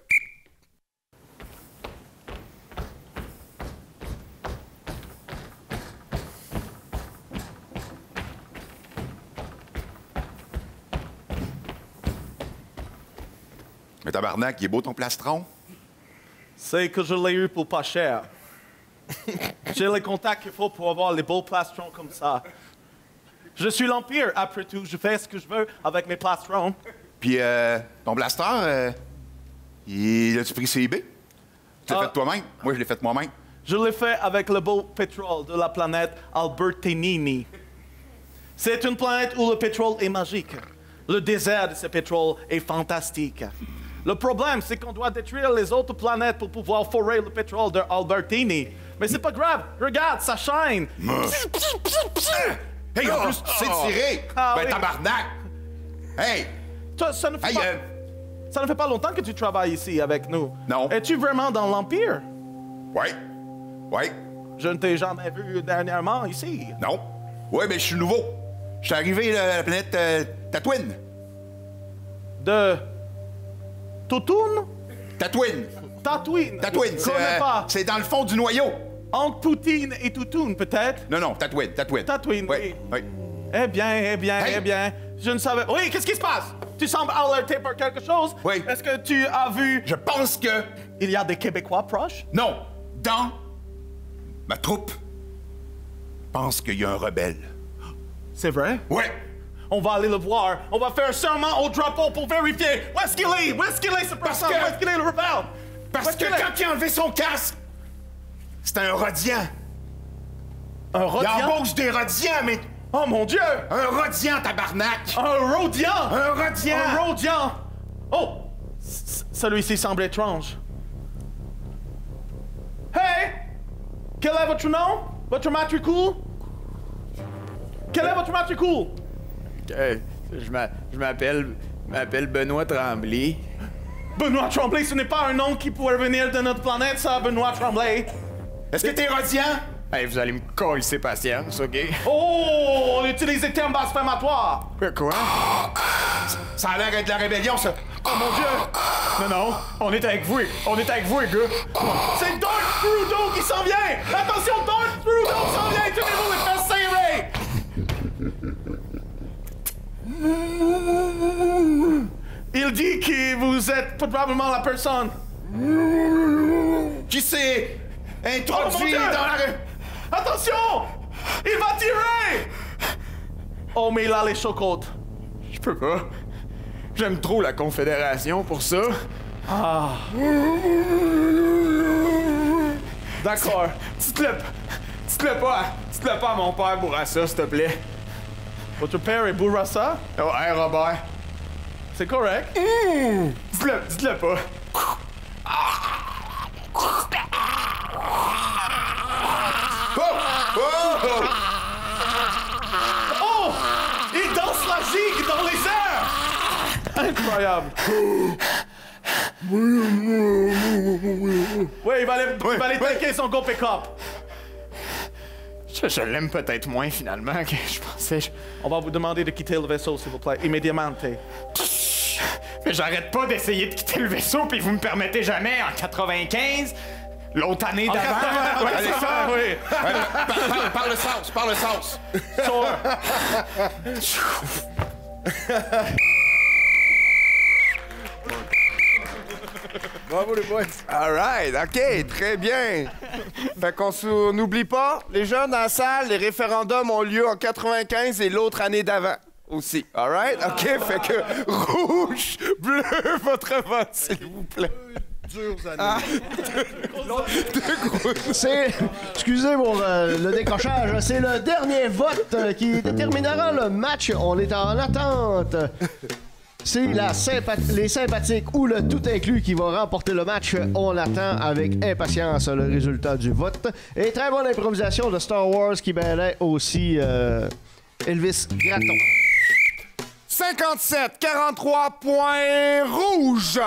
Mais tabarnak, il est beau ton plastron? C'est que je l'ai eu pour pas cher. J'ai les contacts qu'il faut pour avoir les beaux plastrons comme ça. Je suis l'Empire, après tout. Je fais ce que je veux avec mes plastrons. Puis, ton blaster, il a-tu pris CIB? Tu l'as fait toi-même? Moi, je l'ai fait moi-même. Je l'ai fait avec le beau pétrole de la planète Albertinini. C'est une planète où le pétrole est magique. Le désert de ce pétrole est fantastique. Le problème, c'est qu'on doit détruire les autres planètes pour pouvoir forer le pétrole de Albertini. Mais c'est pas grave, regarde, ça shine. Hey, en plus, tu sais tirer. Oui. Tabarnak. Hey. Toi, ça ne fait pas longtemps que tu travailles ici avec nous. Non. Es-tu vraiment dans l'Empire? Oui. Oui. Je ne t'ai jamais vu dernièrement ici. Non. Oui, mais je suis nouveau. Je suis arrivé à la planète Tatooine. De... Totoun? Tatooine. Tatooine. Tatooine, c'est dans le fond du noyau. Entre Poutine et Toutoun, peut-être? Non, Tatooine. Tatooine, oui. Oui. Eh bien, je ne savais... Oui, qu'est-ce qui se passe? Tu sembles alerté par quelque chose? Oui. Est-ce que tu as vu... Je pense que... Il y a des Québécois proches? Non. Dans ma troupe, je pense qu'il y a un rebelle. C'est vrai? Oui. On va aller le voir. On va faire un serment au drapeau pour vérifier. Où est-ce qu'il est? Où est-ce qu'il est, ce personne? Où est-ce qu'il est, le rebelle? Parce que quand il a enlevé son casque, c'était un rodian. Un rodian? Il embauche des rodians, mais... Oh, mon Dieu! Un rodian, tabarnak! Un rodian? Un rodian! Un rodian! Oh! Celui-ci semble étrange. Hey! Quel est votre nom? Votre matricule? Quel est votre matricule? Je m'appelle Benoît Tremblay. Benoît Tremblay, ce n'est pas un nom qui pourrait venir de notre planète, ça, Benoît Tremblay. Est-ce que t'es rodian? Hey, vous allez me coller patience, OK? Oh, on utilise des termes blasphématoires. Quoi? Ça a l'air d'être de la rébellion, ça. Oh mon Dieu! Non, on est avec vous. On est avec vous, les gars. C'est Darth Trudeau qui s'en vient! Attention, Darth Trudeau s'en vient! Tenez-vous les fesses serrées! Il dit que vous êtes probablement la personne qui s'est introduit dans la... Attention! Il va tirer! Oh, mais il a les chocottes. Je peux pas. J'aime trop la Confédération pour ça. Ah. D'accord. Dites-le pas à mon père Bourassa, s'il te plaît. Votre père est Bourassa? Oh, hey, Robert. C'est correct. Dites-le pas. Incroyable. Oui, il va aller tanker son go pick-up. Je l'aime peut-être moins, finalement, que je pensais. On va vous demander de quitter le vaisseau, s'il vous plaît, immédiatement. Mais j'arrête pas d'essayer de quitter le vaisseau, puis vous me permettez jamais, en 95, l'autre année d'avant. Ouais, allez, ça, oui. Parle le sens, parle le sens. Bravo les boys. All right, OK, très bien. Fait qu'on n'oublie pas, les jeunes dans la salle, les référendums ont lieu en 95 et l'autre année d'avant aussi. All right? OK, fait que rouge, bleu, votre vote, s'il vous plaît. Dures années. Excusez pour le décrochage, c'est le dernier vote qui déterminera le match. On est en attente. C'est les sympathiques ou le tout inclus qui va remporter le match. On attend avec impatience le résultat du vote. Et très bonne improvisation de Star Wars qui mêlait aussi Elvis Gratton. 57-43 points rouges.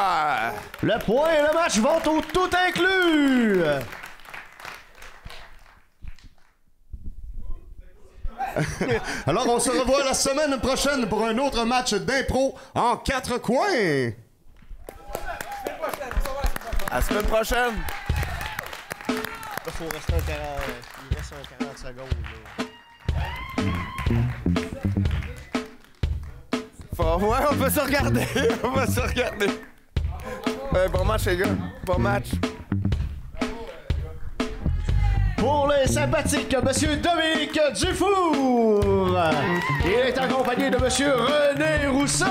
Le point et le match vont au tout inclus. Alors, on se revoit la semaine prochaine pour un autre match d'impro en 4 coins. À la semaine prochaine. Il faut rester il reste un 40 secondes. Ouais, on peut se regarder. On va se regarder. Bon match, les gars. Bon match. Pour les sympathiques, Monsieur Dominique Dufour. Il est accompagné de Monsieur René Rousseau.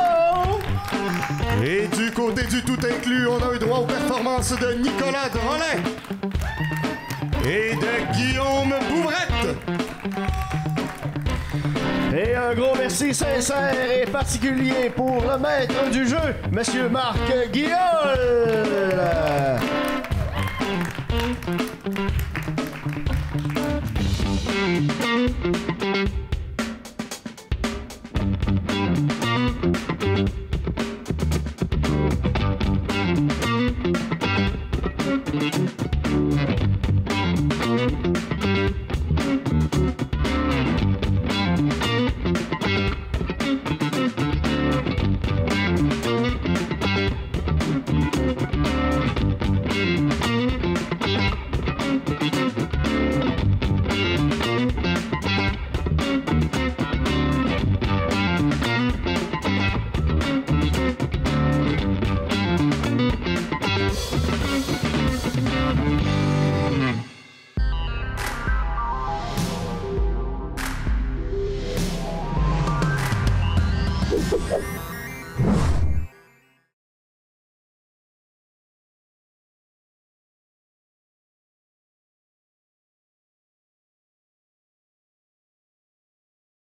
Et du côté du tout inclus, on a eu droit aux performances de Nicolas Drolet et de Guillaume Bouvrette. Et un gros merci sincère et particulier pour le maître du jeu, Monsieur Marc Guillaume.